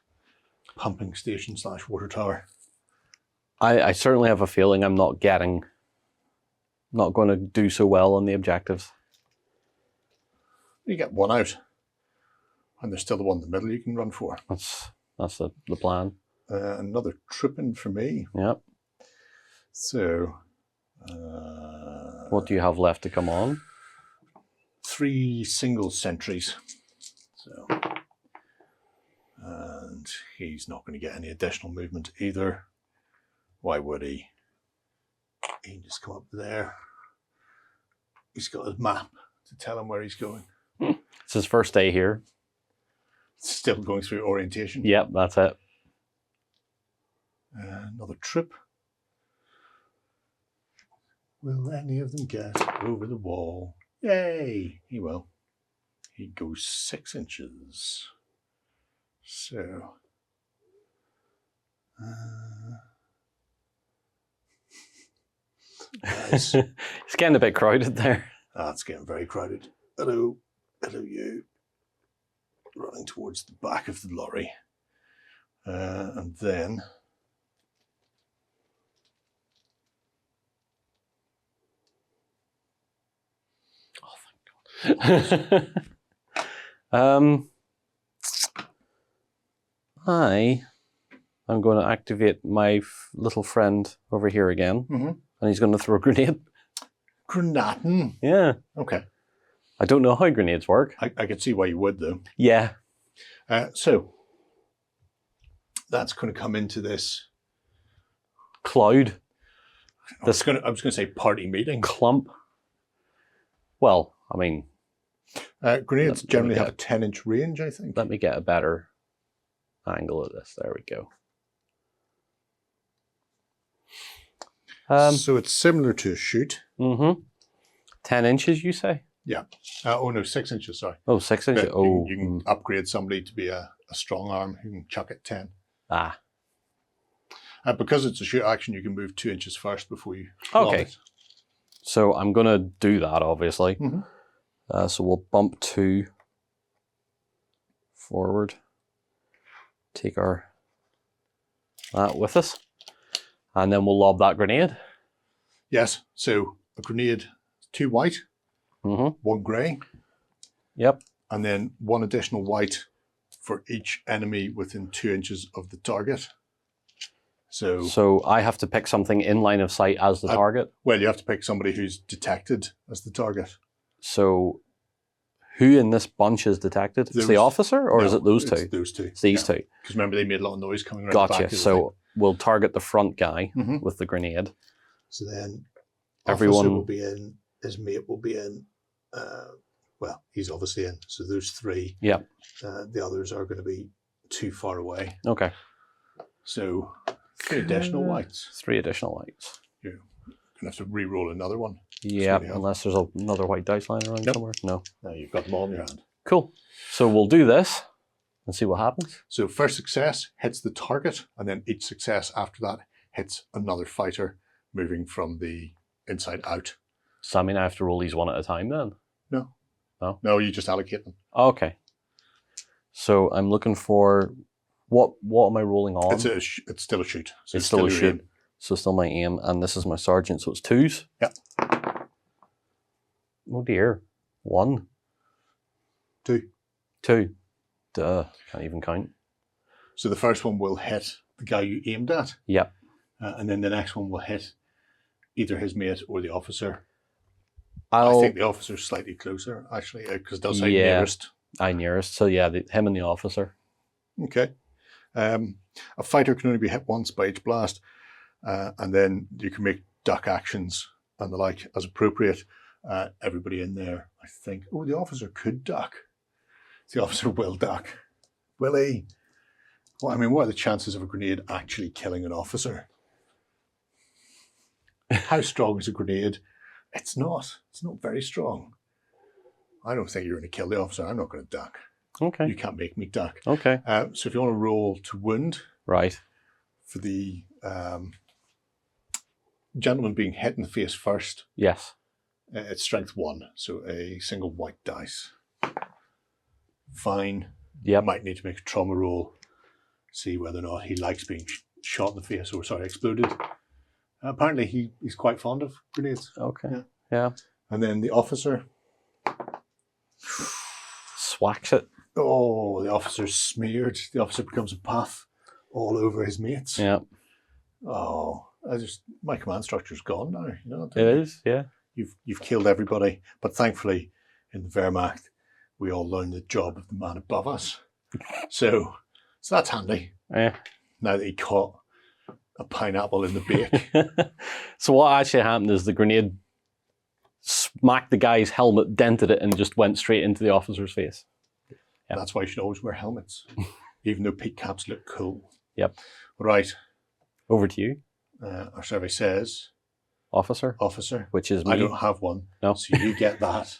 pumping station / water tower. I certainly have a feeling I'm not going to do so well on the objectives. You get one out, and there's still the one in the middle you can run for. That's the plan. Another trip in for me. Yep. So, what do you have left to come on? 3 single sentries. So, and he's not going to get any additional movement either. Why would he? He can just come up there. He's got his map to tell him where he's going. It's his first day here. Still going through orientation. Yep, that's it. Another trip. Will any of them get over the wall? Yay! He will. He goes 6 inches. So. Nice. It's getting a bit crowded there. It's getting very crowded. Hello. Hello, you. Running towards the back of the lorry. And then. Oh, thank God. I'm going to activate my little friend over here again, and he's going to throw a grenade. Grenading? Yeah. Okay. I don't know how grenades work. I could see why you would, though. Yeah. So, that's going to come into this Cloud. I was going to say party meeting. Clump. Well, I mean... grenades generally have a 10-inch range, I think. Let me get a better angle of this. There we go. So it's similar to a shoot. 10 inches, you say? Yeah. Oh, no, 6 inches, sorry. Oh, 6 inches. But you can upgrade somebody to be a strong arm who can chuck it 10. Ah. Because it's a shoot action, you can move 2 inches first before you lob it. So I'm going to do that, obviously. So we'll bump 2 forward. Take that with us. And then we'll lob that grenade. Yes. So a grenade, 2 white, 1 grey. Yep. And then 1 additional white for each enemy within 2 inches of the target. So I have to pick something in line of sight as the target? Well, you have to pick somebody who's detected as the target. So who in this bunch is detected? It's the officer, or is it those two? It's those two. It's these two. Because remember, they made a lot of noise coming around the back. Gotcha. So we'll target the front guy with the grenade. So then everyone will be in, his mate will be in. Well, he's obviously in. So there's 3. Yeah. The others are going to be too far away. Okay. So 3 additional whites. 3 additional whites. You're going to have to re-roll another one. Yeah, unless there's another white dice lying around somewhere. No. No, you've got them all in your hand. Cool. So we'll do this and see what happens. So first success hits the target, and then each success after that hits another fighter moving from the inside out. So I mean I have to roll these one at a time then? No. No? No, you just allocate them. Okay. So I'm looking for... What am I rolling on? It's still a shoot. So it's still a shoot. So still my aim, and this is my sergeant, so it's 2s? Yeah. Oh dear. 1. 2. 2. Duh. Can't even count. So the first one will hit the guy you aimed at. Yep. And then the next one will hit either his mate or the officer. I think the officer's slightly closer, actually, because they'll say nearest. Nearest. So yeah, him and the officer. Okay. A fighter can only be hit once by each blast, and then you can make duck actions and the like as appropriate. Everybody in there, I think. Oh, the officer could duck. The officer will duck. Will he? Well, I mean, what are the chances of a grenade actually killing an officer? How strong is a grenade? It's not. It's not very strong. I don't think you're going to kill the officer. I'm not going to duck. Okay. You can't make me duck. Okay. So if you want to roll to wound, Right. for the gentleman being hit in the face first, Yes. it's strength 1, so a single white dice. Fine. Yep. Might need to make a trauma roll, see whether or not he likes being shot in the face, or sorry, exploded. Apparently he's quite fond of grenades. Okay. Yeah. And then the officer. Swacks it. Oh, the officer's smeared. The officer becomes a puff all over his mates. Yeah. Oh, my command structure's gone now. You know, It is, yeah. You've killed everybody, but thankfully in the Wehrmacht we all learn the job of the man above us. So that's handy. Yeah. Now that he caught a pineapple in the bake. So what actually happened is the grenade smacked the guy's helmet, dented it, and just went straight into the officer's face. Yep. That's why you should always wear helmets, even though peak caps look cool. Yep. Right. Over to you. Our survey says Officer. officer. Which is me. I don't have one. No. So you get that.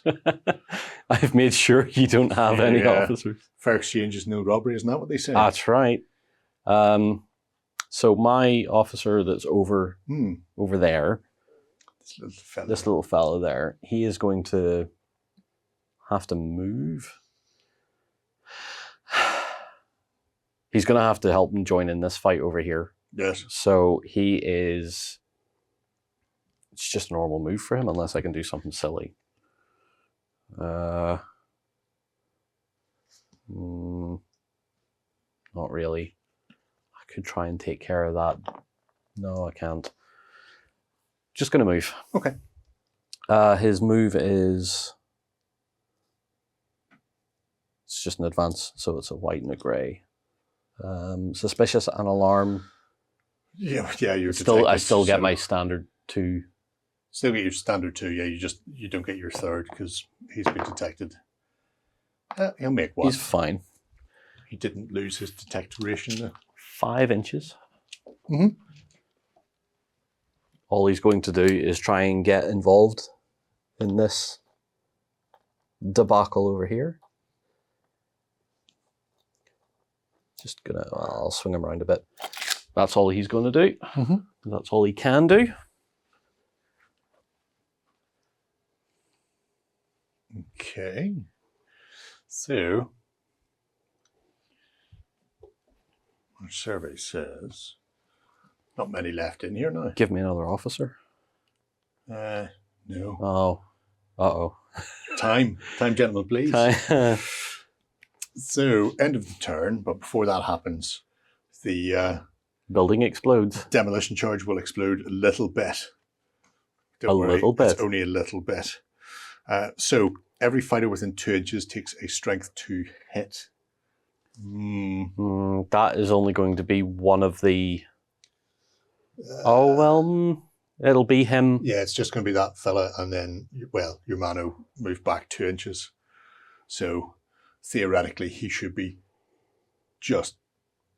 I've made sure you don't have any Yeah. officers. Fair exchange is no robbery, isn't that what they say? That's right. So my officer that's over there, this little fella there, he is going to have to move. He's going to have to help him join in this fight over here. Yes. So it's just a normal move for him unless I can do something silly. Not really. I could try and take care of that. No, I can't. Just going to move. Okay. His move is... It's just an advance, so it's a white and a grey. Suspicious and alarm. Yeah, you're I detected, still get so my standard 2. Still get your standard 2, yeah, you don't get your 3rd because he's been detected. He'll make one. He's fine. He didn't lose his detectoration though. 5 inches. Mm-hmm. All he's going to do is try and get involved in this debacle over here. Just I'll swing him around a bit. That's all he's going to do. Mm-hmm. That's all he can do. Okay. So, our survey says not many left in here now. Give me another officer. No. Oh. Uh-oh. Time, gentlemen, please. Time. So, end of the turn, but before that happens, the building explodes. Demolition charge will explode a little bit. Don't worry, little bit. It's only a little bit. So, every fighter within 2 inches takes a strength 2 hit. That is only going to be one of the... it'll be him. Yeah, it's just going to be that fella, and then, well, your mano moved back 2 inches. So, theoretically, he should be just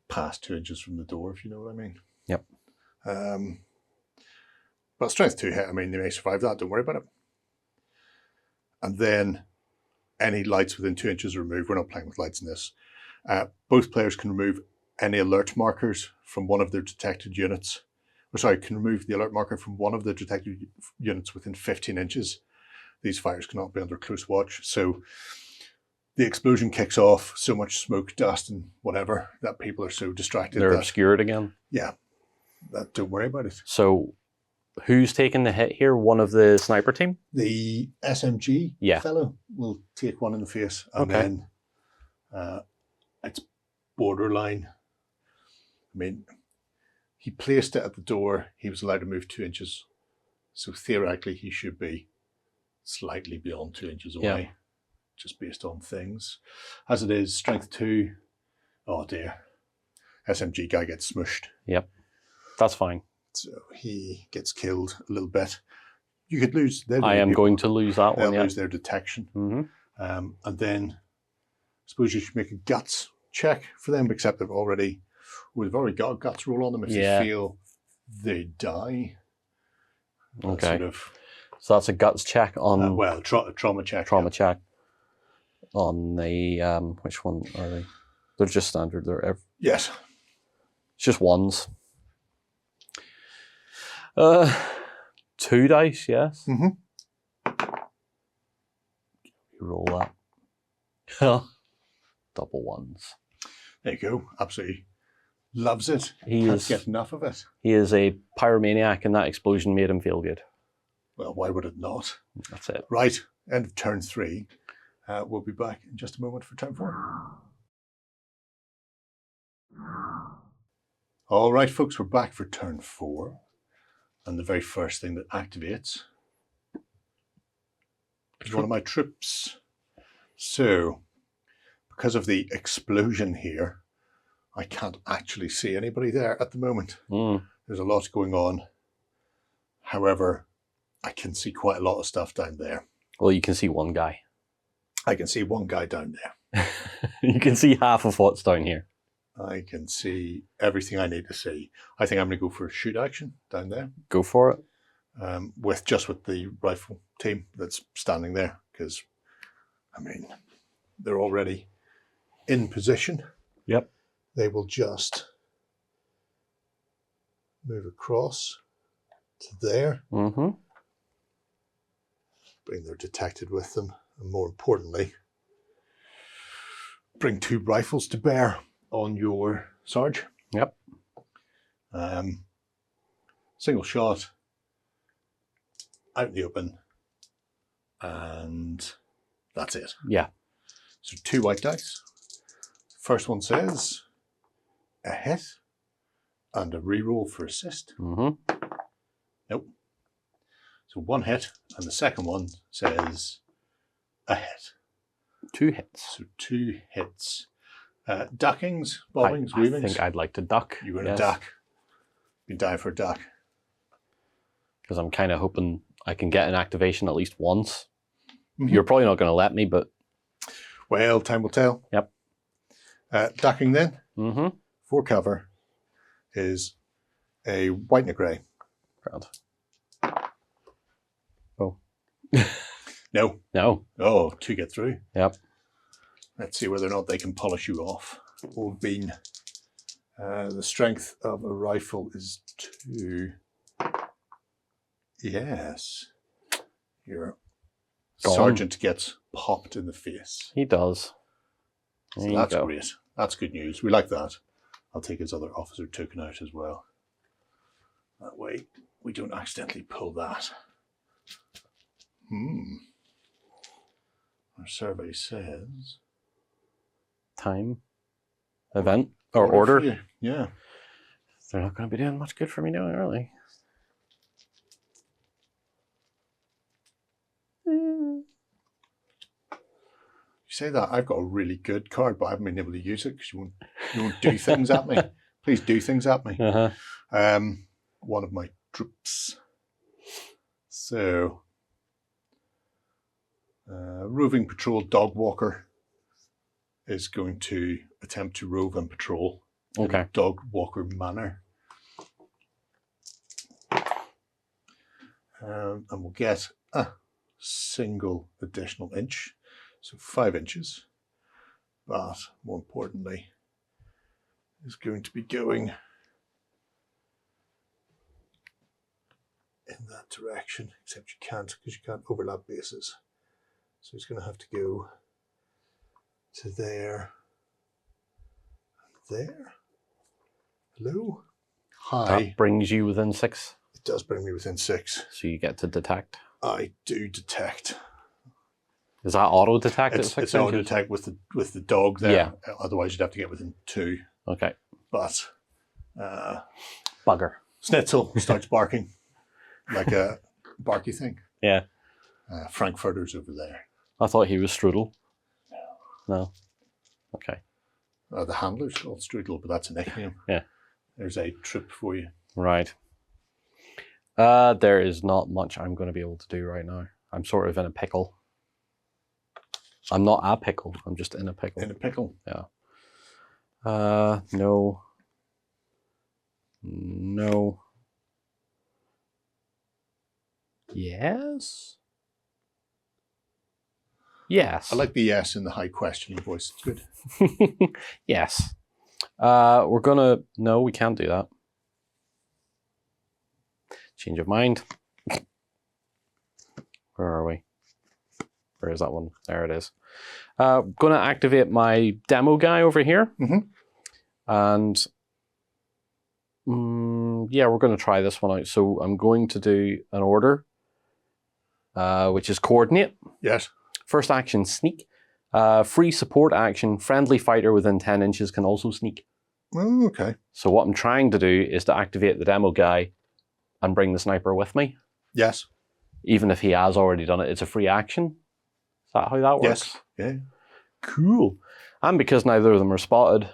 past 2 inches from the door, if you know what I mean. Yep. But strength 2 hit, I mean, they may survive that, don't worry about it. And then any lights within 2 inches are removed. We're not playing with lights in this. Both players can remove any alert markers from one of their detected units. Can remove the alert marker from one of the detected units within 15 inches. These fires cannot be under close watch. So the explosion kicks off, so much smoke, dust, and whatever, that people are so distracted. They're obscured again. Yeah. Don't worry about it. So who's taking the hit here? One of the sniper team? The SMG fellow will take one in the face, and then it's borderline. I mean, he placed it at the door. He was allowed to move 2 inches. So theoretically, he should be slightly beyond 2 inches away, just based on things. As it is, strength 2. Oh dear. SMG guy gets smushed. Yep. That's fine. So he gets killed a little bit. You could lose. I am going to lose that They'll one. Yeah. lose their detection. Mm-hmm. And then I suppose you should make a guts check for them, except they've already got a guts roll on them if Yeah. they feel they die. Okay. Sort of, So that's a guts check on trauma check. trauma check on the which one are they? They're just standard. Yes. It's just ones. 2 dice, yes. Mm-hmm. You roll that. Double ones. There you go. Absolutely loves it. He Can't is get enough of it. He is a pyromaniac, and that explosion made him feel good. Well, why would it not? That's it. Right. End of turn 3. We'll be back in just a moment for turn 4. All right, folks, we're back for turn 4. And the very first thing that activates is one of my troops. So, because of the explosion here, I can't actually see anybody there at the moment. There's a lot going on. However, I can see quite a lot of stuff down there. Well, you can see one guy. I can see one guy down there. You can see half of what's down here. I can see everything I need to see. I think I'm going to go for a shoot action down there. Go for it. With the rifle team that's standing there, because, I mean, they're already in position. Yep. They will just move across to there. Mm-hmm. Bring their detected with them, and more importantly, bring 2 rifles to bear on your Sarge. Yep. Single shot out in the open, and that's it. Yeah. So 2 white dice. First one says a hit and a reroll for assist. Mm-hmm. Nope. So 1 hit, and the second one says a hit. 2 hits. So 2 hits. Duckings, bobbings, weavings. I think I'd like to duck. You're going to duck. You're dying for a duck. Because I'm kind of hoping I can get an activation at least once. Mm-hmm. You're probably not going to let me, but... Well, time will tell. Yep. Ducking then, Mm-hmm. for cover, is a white and a grey. Grand. Oh. No. No. Oh, 2 get through. Yep. Let's see whether or not they can polish you off. Old bean. The strength of a rifle is 2. Yes. Your sergeant gets popped in the face. He does. So that's great. That's good news. We like that. I'll take his other officer token out as well. That way we don't accidentally pull that. Our survey says... Time. Event. Or order. Yeah. They're not going to be doing much good for me now, are they? You say that, I've got a really good card, but I haven't been able to use it because you won't do things at me. Please do things at me. Uh-huh. One of my troops. So, roving patrol dog walker is going to attempt to rove and patrol in a dog walker manner. And we'll get a single additional inch. So 5 inches, but more importantly, is going to be going in that direction, except you can't because you can't overlap bases. So he's going to have to go to there, there. Hello? Hi. That brings you within 6. It does bring me within 6. So you get to detect. I do detect. Is that auto detect? It's auto detect with the dog there. Yeah. Otherwise, you'd have to get within 2. Okay. But bugger. Schnitzel starts barking like a barky thing. Yeah. Frankfurter's over there. I thought he was Strudel. No. Okay. The handler's called Strudel, but that's a nickname. Yeah. There's a trip for you. Right. There is not much I'm going to be able to do right now. I'm sort of in a pickle. I'm not a pickle. I'm just in a pickle. In a pickle. Yeah. No. No. Yes. Yes. I like the yes in the high questioning voice. It's good. Yes. We're gonna. No, we can't do that. Change of mind. Where are we? Where is that one? There it is. Gonna activate my demo guy over here. And yeah, we're gonna try this one out. So I'm going to do an order, which is coordinate. Yes. First action, sneak. Free support action, friendly fighter within 10 inches can also sneak. Oh, okay. So what I'm trying to do is to activate the demo guy and bring the sniper with me. Yes. Even if he has already done it, it's a free action. Is that how that works? Yes. Yeah. Cool. And because neither of them are spotted,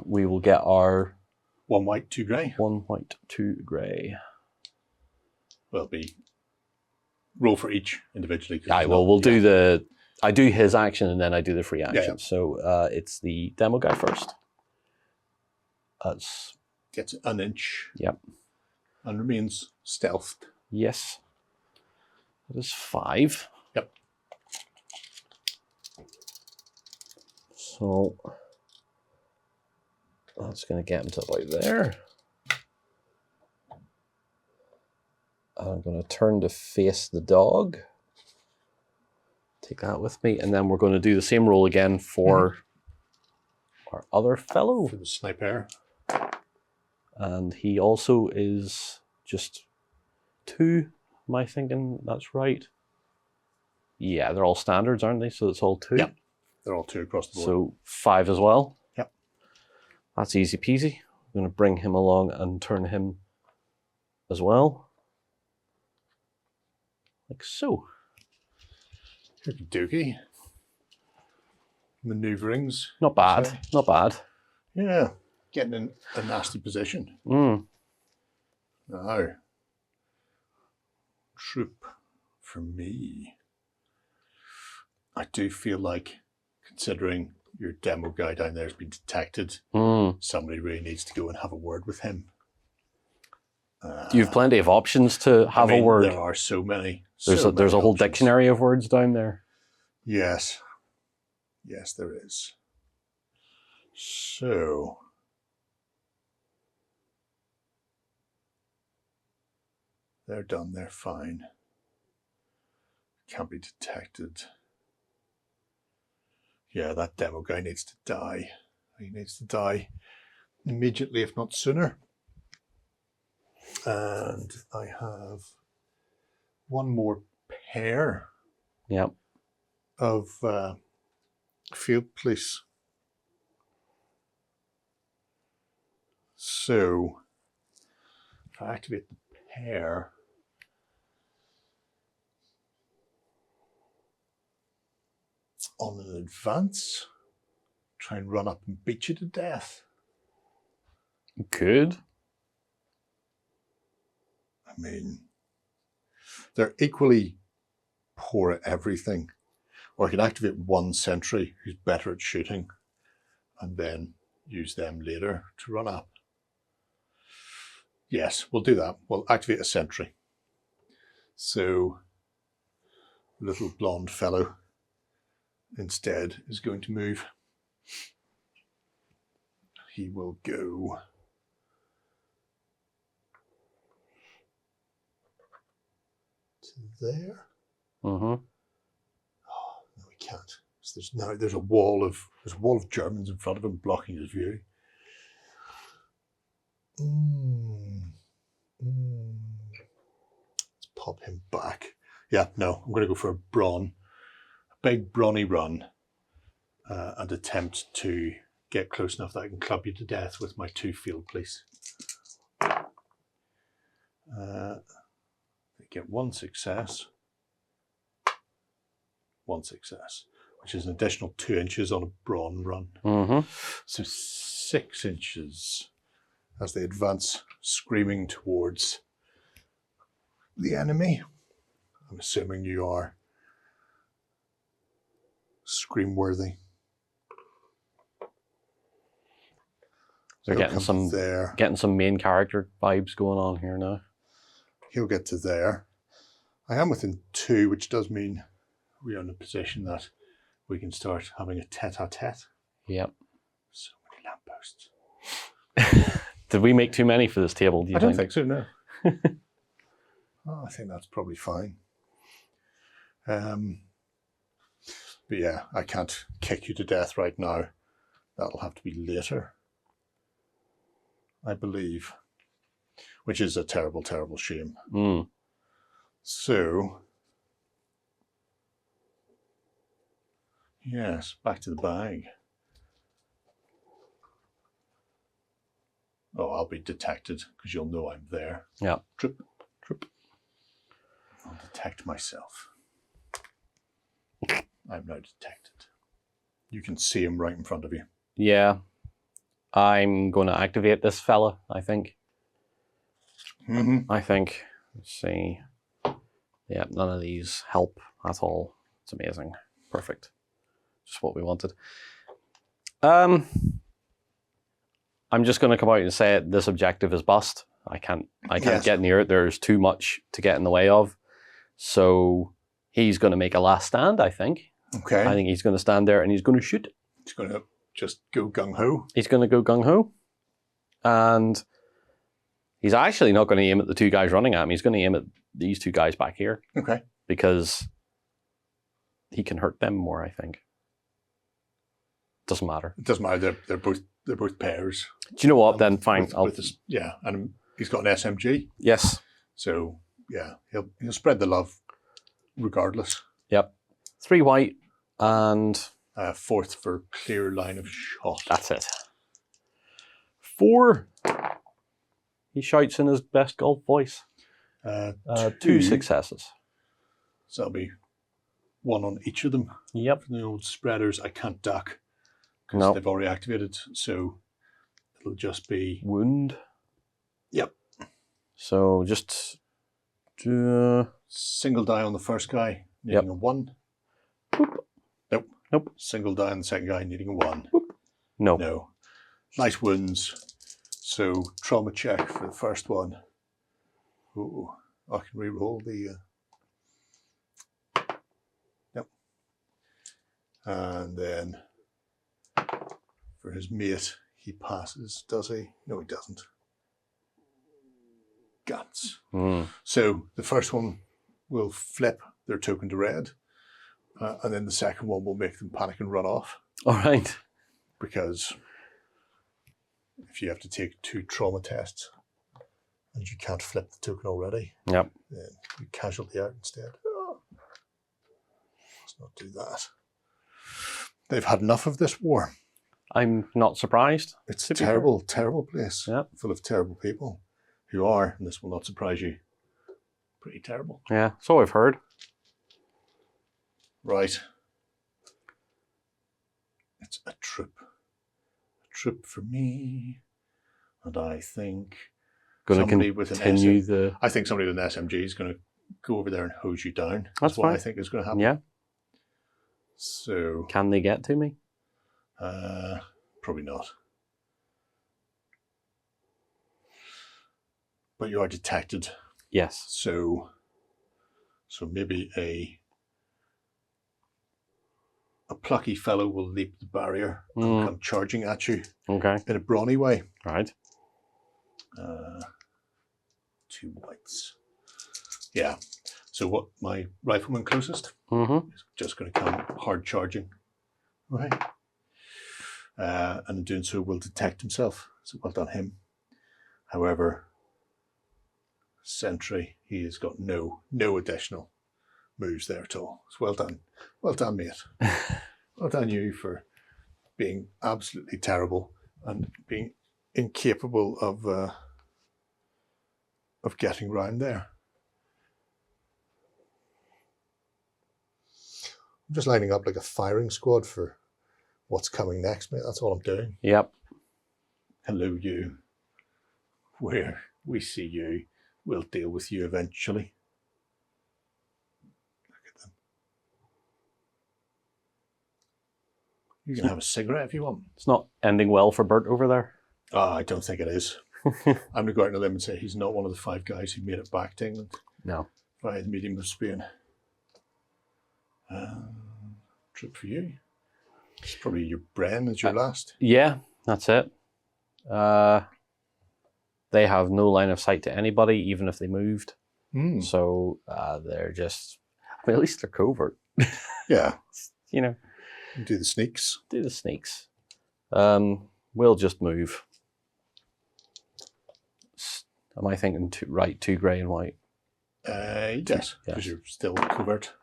we will get our 1 white, 2 grey. 1 white, 2 grey. Well, be roll for each individually. Yeah, well, we'll do the... I do his action and then I do the free action. Yeah. So it's the demo guy first. That's... Gets an inch. Yep. And remains stealthed. Yes. That is 5. Yep. So that's going to get him to about there. I'm going to turn to face the dog. Take that with me. And then we're going to do the same roll again for our other fellow. For the sniper. And he also is just 2. Am I thinking that's right? Yeah, they're all standards, aren't they? So it's all 2. Yep. They're all 2 across the board. So 5 as well. Yep. That's easy peasy. I'm going to bring him along and turn him as well. Like so. Okie dokie. Maneuverings. Not bad. So, not bad. yeah. Getting in a nasty position. Mm. Now. Troop for me. I do feel like, considering your demo guy down there has been detected, somebody really needs to go and have a word with him. You have plenty of options to have a word. There are so many. There's a whole dictionary of words down there. Yes. Yes, there is. So. They're done. They're fine. Can't be detected. Yeah, that demo guy needs to die. He needs to die immediately, if not sooner. And I have 1 more pair of field police. So if I activate the pair, on an advance, try and run up and beat you to death. Good. I mean, they're equally poor at everything. Or I could activate 1 sentry who's better at shooting and then use them later to run up. Yes, we'll do that. We'll activate a sentry. So, little blonde fellow instead is going to move. He will go to there. Mm-hmm. Oh, no, we can't. So there's a wall of Germans in front of him blocking his view. Let's pop him back. Yeah, no, I'm going to go for a big brawny run and attempt to get close enough that I can club you to death with my 2 field police. They get 1 success. 1 success, which is an additional 2 inches on a brawn run. So 6 inches as they advance, screaming towards the enemy. I'm assuming you are scream-worthy. They're He'll getting come there. getting some main character vibes going on here now. He'll get to there. I am within 2, which does mean we are in a position that we can start having a tete-a-tete. Yep. So many lampposts. Did we make too many for this table, do you I don't think so, no. I think that's probably fine. But yeah, I can't kick you to death right now. That'll have to be later, I believe, which is a terrible, terrible shame. Mm. So, yes, back to the bag. Oh, I'll be detected because you'll know I'm there. Yeah. Trip, trip. I'll detect myself. I'm now detected. You can see him right in front of you. Yeah. I'm going to activate this fella, I think. I think. Let's see. Yeah, none of these help at all. It's amazing. Perfect. Just what we wanted. I'm just going to come out and say it. This objective is bust. I can't get near it. There's too much to get in the way of. So he's going to make a last stand, I think. Okay. I think he's going to stand there and he's going to shoot. He's going to just go gung-ho. He's going to go gung-ho. And he's actually not going to aim at the 2 guys running at him. He's going to aim at these 2 guys back here. Okay. Because he can hurt them more, I think. Doesn't matter. It doesn't matter. They're both pairs. Do you know what? Then fine. Yeah, and he's got an SMG. Yes. So yeah, he'll spread the love, regardless. Yep. 3 white and 4th for clear line of shot. That's it. 4. He shouts in his best golf voice. 2 successes. So that'll be 1 on each of them. Yep. For the old spreaders, I can't duck because nope. they've already activated. So it'll just be wound. Yep. So just single die on the first guy, needing a 1. Boop. Nope. Nope. Single die on the second guy, needing a 1. Boop. No. No. Nice wounds. So trauma check for the first one. Ooh, I can re-roll the. Yep. And then for his mate, he passes. Does he? No, he doesn't. Guts. So the first one will flip their token to red, and then the second one will make them panic and run off. All right. Because if you have to take 2 trauma tests and you can't flip the token already, yep, then you casualty out instead. Oh. Let's not do that. They've had enough of this war. I'm not surprised. It's a terrible, terrible place. Yep. Full of terrible people who are, and this will not surprise you, pretty terrible. Yeah, so I've heard. Right. It's a troop. A troop for me. And I think somebody with an I think somebody with an SMG is going to go over there and hose you down. That's what I think is going to happen. Yeah. So can they get to me? Probably not. But you are detected. Yes. So maybe a plucky fellow will leap the barrier and come charging at you. Okay. In a brawny way. Right. 2 whites. Yeah. So what my rifleman closest is just going to come hard charging. Right. And in doing so will detect himself. So well done him. However, sentry, he has got no additional moves there at all. So well done. Well done, mate. Well done you for being absolutely terrible and being incapable of getting round there. I'm just lining up like a firing squad for what's coming next, mate. That's all I'm doing. Yep. Hello, you. Where we see you, we'll deal with you eventually. You can have a cigarette if you want. It's not ending well for Bert over there. I don't think it is. I'm going to go out on a limb and say he's not one of the 5 guys who made it back to England No. via the medium of Spain. Trip for you. It's probably your Bren as your last. Yeah, that's it. They have no line of sight to anybody, even if they moved. So they're just, I mean, at least they're covert. Yeah. You know. Do the sneaks. Do the sneaks. We'll just move. Am I thinking two grey and white? Yes, because you're still covert.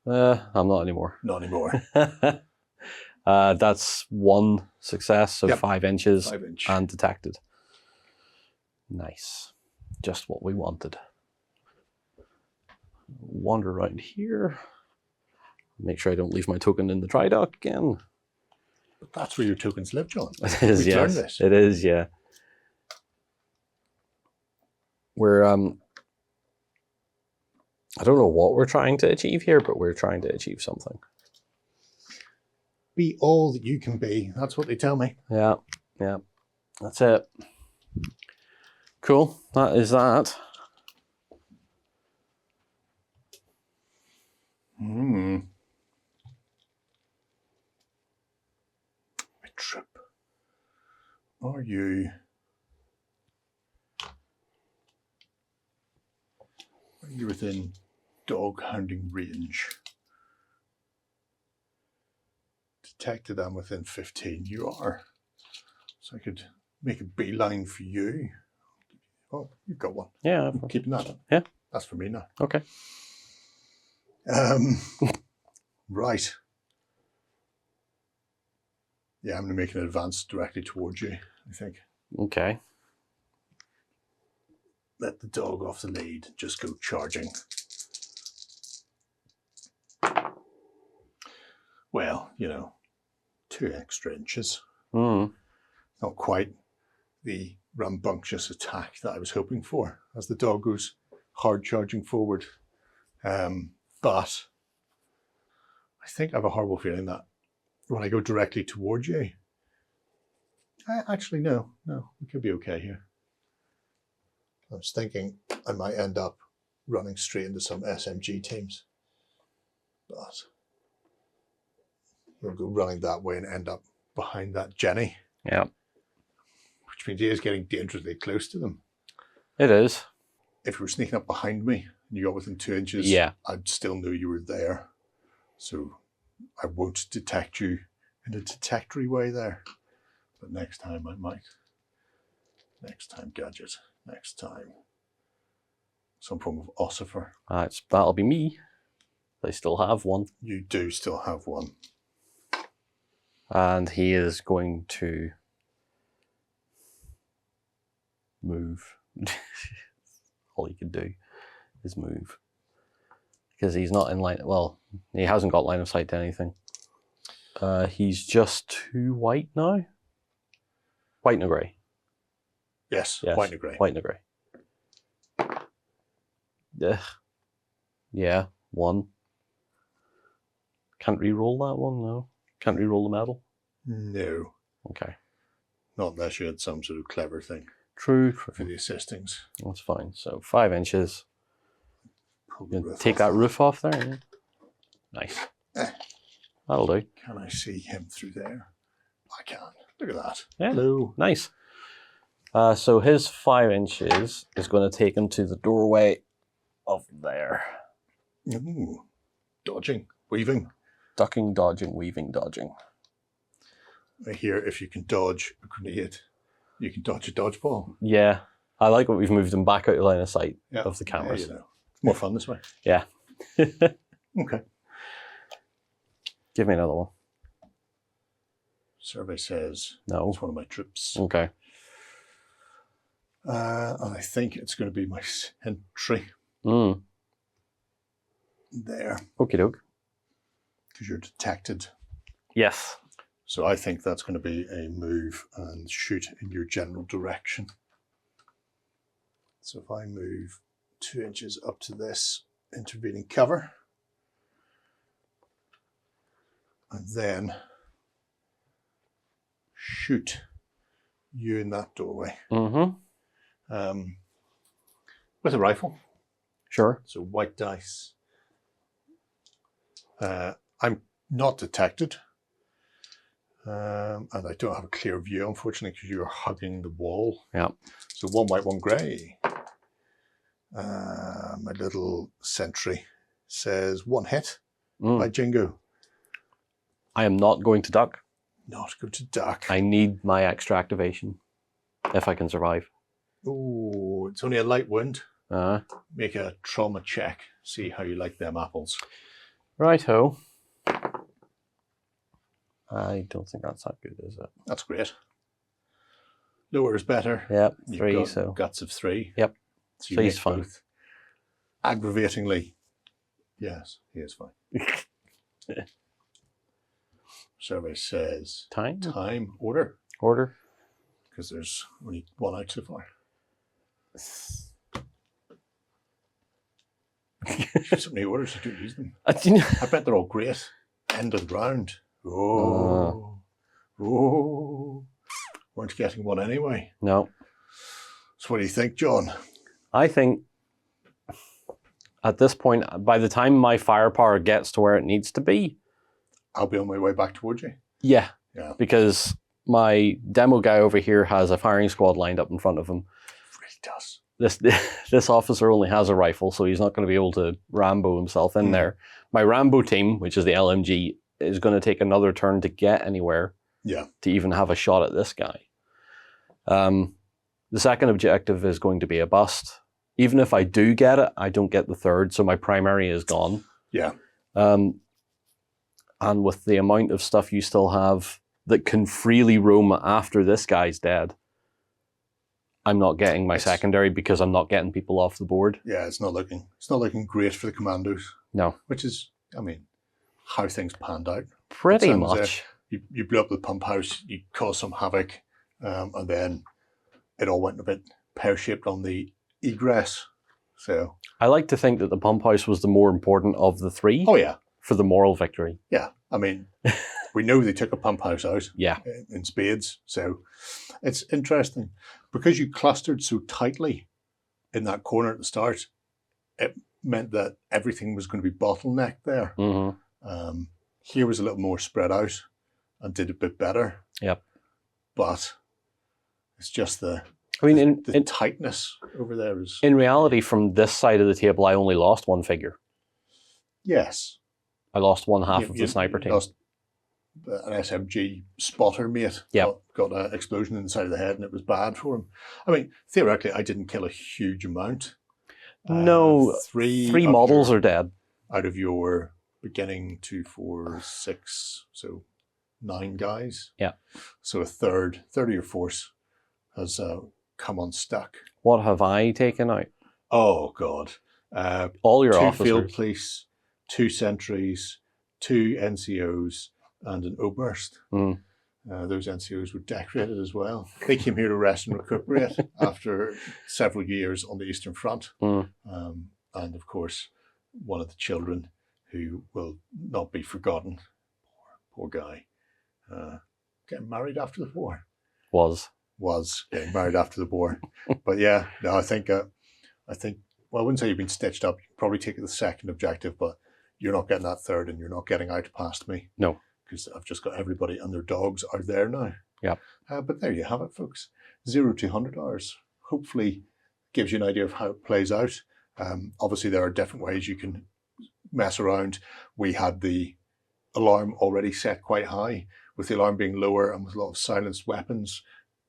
I'm not anymore. Not anymore. That's 1 success, so 5 inches 5 inch. and detected. Nice. Just what we wanted. Wander around here. Make sure I don't leave my token in the dry dock again. But that's where your tokens live, John. It is, We've learned yes. this. It is, yeah. We're I don't know what we're trying to achieve here, but we're trying to achieve something. Be all that you can be. That's what they tell me. Yeah, yeah. That's it. Cool. That is that. My trip. Are you within dog hounding range? Detected I'm within 15. You are. So I could make a beeline for you. Oh, you've got one. Yeah. I'm keeping that. Yeah. That's for me now. Okay. Right. Yeah, I'm going to make an advance directly towards you, I think. Okay. Let the dog off the lead. Just go charging. Well, 2 extra inches. Not quite the rambunctious attack that I was hoping for as the dog goes hard charging forward. But I think I have a horrible feeling that when I go directly towards you, actually, no, we could be okay here. I was thinking I might end up running straight into some SMG teams, but we'll go running that way and end up behind that Jenny. Yeah. Which means he is getting dangerously close to them. It is. If you were sneaking up behind me and you got within 2 inches, yeah, I'd still know you were there. So I won't detect you in a detectory way there. But next time I might. Next time, Gadget. Next time. Some form of ossifer. That'll be me. They still have one. You do still have one. And he is going to move. All he can do is move. Because he's not in line, well, he hasn't got line of sight to anything. He's just 2 white now? White and grey. Yes, white and grey. White and grey. Yeah, 1. Can't re-roll that one, no. Can't re-roll the medal? No. Okay. Not unless you had some sort of clever thing. True. For the assistings. That's fine. So 5 inches. Take that roof off there. Yeah. Nice. That'll do. Can I see him through there? I can. Look at that. Yeah. Hello. Nice. So his 5 inches is going to take him to the doorway of there. Ooh. Dodging. Weaving. Ducking, dodging, weaving, dodging. I hear if you can dodge a grenade, you can dodge a dodgeball. Yeah. I like what we've moved him back out of line of sight of the cameras. Yeah, more fun this way. Yeah. Okay. Give me another one. Survey says no. It's one of my trips. Okay. And I think it's going to be my entry. There. Okie doke. Because you're detected. Yes. So I think that's going to be a move and shoot in your general direction. So if I move 2 inches up to this intervening cover, and then shoot you in that doorway. Mm-hmm. With a rifle. Sure. So white dice. I'm not detected. And I don't have a clear view, unfortunately, because you're hugging the wall. Yeah. So 1 white, 1 grey. My little sentry says 1 hit by Jingo. I am not going to duck. Not go to duck. I need my extra activation if I can survive. Oh, it's only a light wound. Uh, Make a trauma check. See how you like them apples. Righto. I don't think that's that good, is it? That's great. Lower is better. Yep, You've 3, got so... guts of 3. Yep, So, so he's fine. Both. Aggravatingly, yes, he is fine. Survey says Time? Order. Order? Because there's only 1 out so far. So many orders, you don't use them. I bet they're all great. End of the round. Oh. Weren't getting one anyway. No. So what do you think, John? I think at this point, by the time my firepower gets to where it needs to be, I'll be on my way back towards you. Yeah. Because my demo guy over here has a firing squad lined up in front of him. It really does. This officer only has a rifle, so he's not going to be able to Rambo himself in there. My Rambo team, which is the LMG, is going to take another turn to get anywhere. Yeah. To even have a shot at this guy. The second objective is going to be a bust. Even if I do get it, I don't get the third, so my primary is gone. Yeah. And with the amount of stuff you still have that can freely roam after this guy's dead, I'm not getting my secondary because I'm not getting people off the board. Yeah, it's not looking great for the commandos. No. Which is, I mean, how things panned out. Pretty much. You blew up the pump house, you caused some havoc, and then it all went a bit pear-shaped on the egress. So I like to think that the pump house was the more important of the 3. Oh yeah. For the moral victory. Yeah. I mean, we know they took a pump house out. Yeah. In spades. So it's interesting. Because you clustered so tightly in that corner at the start, it meant that everything was going to be bottlenecked there. Mm-hmm. Here was a little more spread out and did a bit better. Yep. But it's just the tightness over there is... In reality, from this side of the table, I only lost 1 figure. Yes. I lost 1/2 of the sniper team. Lost an SMG spotter mate. Yeah. Got an explosion in the side of the head and it was bad for him. I mean, theoretically, I didn't kill a huge amount. No, 3 models are dead. Out of your beginning 2, 4, 6, so 9 guys. Yeah. So a third of your force has come unstuck. What have I taken out? Oh, God. All your 2 officers. field police, 2 sentries, 2 NCOs, and an Oberst. Those NCOs were decorated as well. They came here to rest and recuperate after several years on the Eastern Front. And of course, one of the children who will not be forgotten, poor guy, getting married after the war. Was getting married after the war. But yeah, no, I think, well, I wouldn't say you've been stitched up. You can probably take the second objective, but you're not getting that third and you're not getting out past me. No. Because I've just got everybody and their dogs out there now. Yeah. But there you have it, folks. 0 to 100 hours. Hopefully gives you an idea of how it plays out. Obviously, there are different ways you can mess around. We had the alarm already set quite high. With the alarm being lower and with a lot of silenced weapons,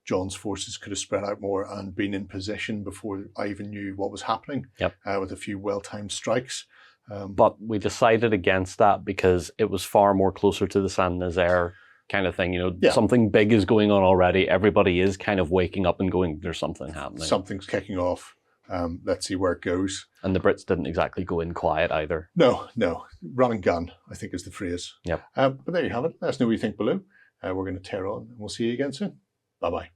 John's forces could have spread out more and been in position before I even knew what was happening. Yep. With a few well-timed strikes. But we decided against that because it was far more closer to the St Nazaire kind of thing. You know, something big is going on already. Everybody is kind of waking up and going, there's something happening. Something's kicking off. Let's see where it goes. And the Brits didn't exactly go in quiet either. No. Run and gun, I think is the phrase. Yep. But there you have it. Let us know what you think below. We're going to tear on and we'll see you again soon. Bye-bye.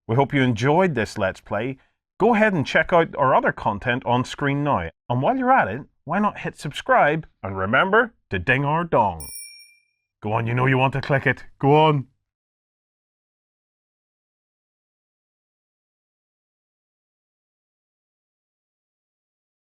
We hope you enjoyed this Let's Play. Go ahead and check out our other content on screen now. And while you're at it, why not hit subscribe and remember to ding our dong. Go on, you know you want to click it. Go on.